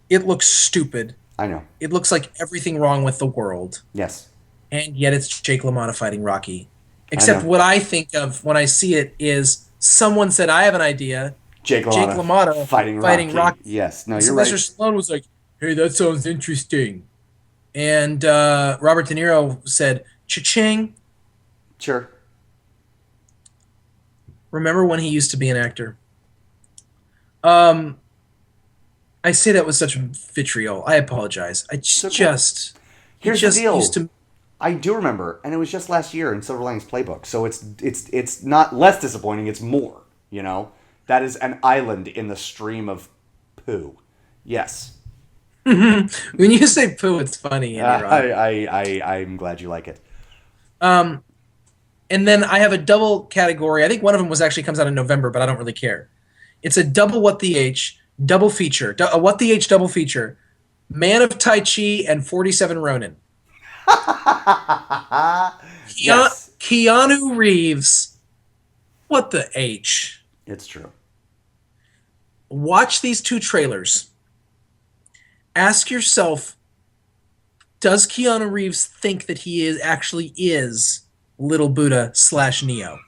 It looks stupid. I know. It looks like everything wrong with the world. Yes. And yet it's Jake LaMotta fighting Rocky. Except what I think of when I see it is someone said, I have an idea. Jake LaMotta fighting Rocky. Yes. No, you're right. Sylvester Stallone was like, hey, that sounds interesting. And Robert De Niro said, cha-ching. Sure. Remember when he used to be an actor? I say that with such vitriol. I apologize. Here's the deal. I do remember, and it was just last year in Silver Linings Playbook. So it's not less disappointing. It's more. That is an island in the stream of poo. Yes. When you say poo, it's funny. I'm glad you like it. And then I have a double category. I think one of them actually comes out in November, but I don't really care. It's a double What the H. Double feature. What the H double feature? Man of Tai Chi and 47 Ronin. Yes, Keanu Reeves. What the H? it's true. Watch these two trailers. Ask yourself, does Keanu Reeves think that he actually is Little Buddha / Neo?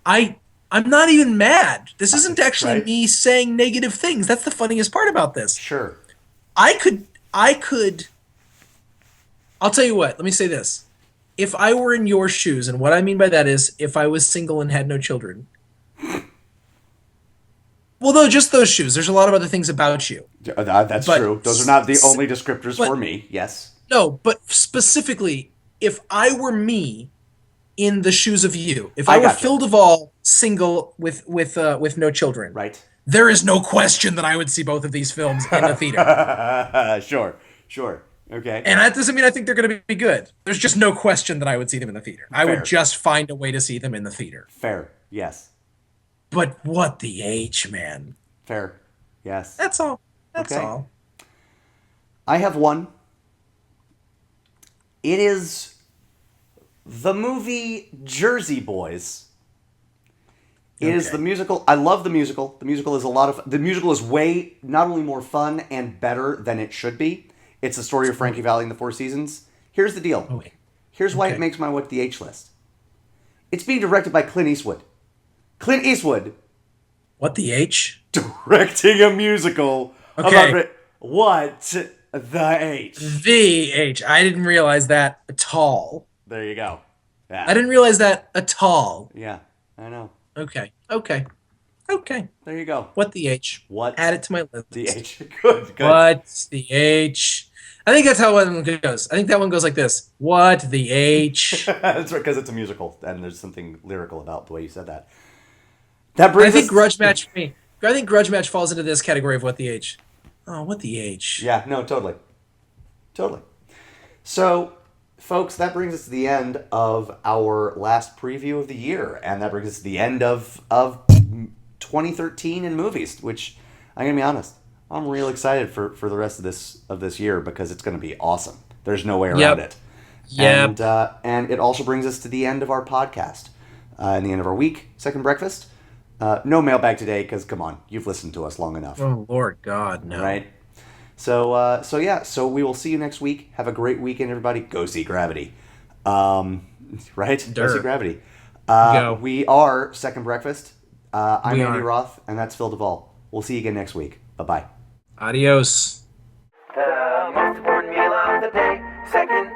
I'm not even mad. This isn't actually Right. me saying negative things. That's the funniest part about this. Sure. I could I'll tell you what, let me say this. If I were in your shoes, and what I mean by that is if I was single and had no children. Well, no, just those shoes. There's a lot of other things about you. That's But true. Those are not the only descriptors but- for me. Yes. No, but specifically, if I were me in the shoes of you, if I were gotcha. Phil Duvall, single with no children, Right. there is no question that I would see both of these films in the theater. Sure. Okay. And that doesn't mean I think they're going to be good. There's just no question that I would see them in the theater. I Fair. would just find a way to see them in the theater. Fair. Yes. But what the H, man? Fair. Yes. That's all. That's Okay. all. I have one. It is the movie Jersey Boys. It is Okay. the musical. I love the musical. The musical is the musical is way not only more fun and better than it should be. It's the story of Frankie Valli and the Four Seasons. Here's the deal. Oh, wait. Here's why Okay. it makes my What the H list. It's being directed by Clint Eastwood. Clint Eastwood What the H? directing a musical Okay. about what the H. The H. I didn't realize that at all. There you go. Yeah. I didn't realize that at all. Yeah, I know. Okay. There you go. What the H? What Add it to my list. the H? Good. What the H? I think that's how one goes. I think that one goes like this. What the H? That's right, because it's a musical, and there's something lyrical about the way you said that. That I brings think us. Grudge Match for me. I think Grudge Match falls into this category of what the H. Oh, what the H? Yeah, no, totally. So, folks, that brings us to the end of our last preview of the year, and that brings us to the end of 2013 in movies. Which I'm gonna be honest, I'm real excited for the rest of this year because it's gonna be awesome. There's no way around it. Yep. And it also brings us to the end of our podcast and the end of our week. Second breakfast. No mailbag today because come on, you've listened to us long enough. Oh Lord God, no. Right. So we will see you next week. Have a great weekend, everybody. Go see Gravity. Right? Go see Durr. Gravity. Go. We are Second Breakfast. I'm We Andy are. Roth, and that's Phil Duvall. We'll see you again next week. Bye-bye. Adios. The most important meal of the day. Second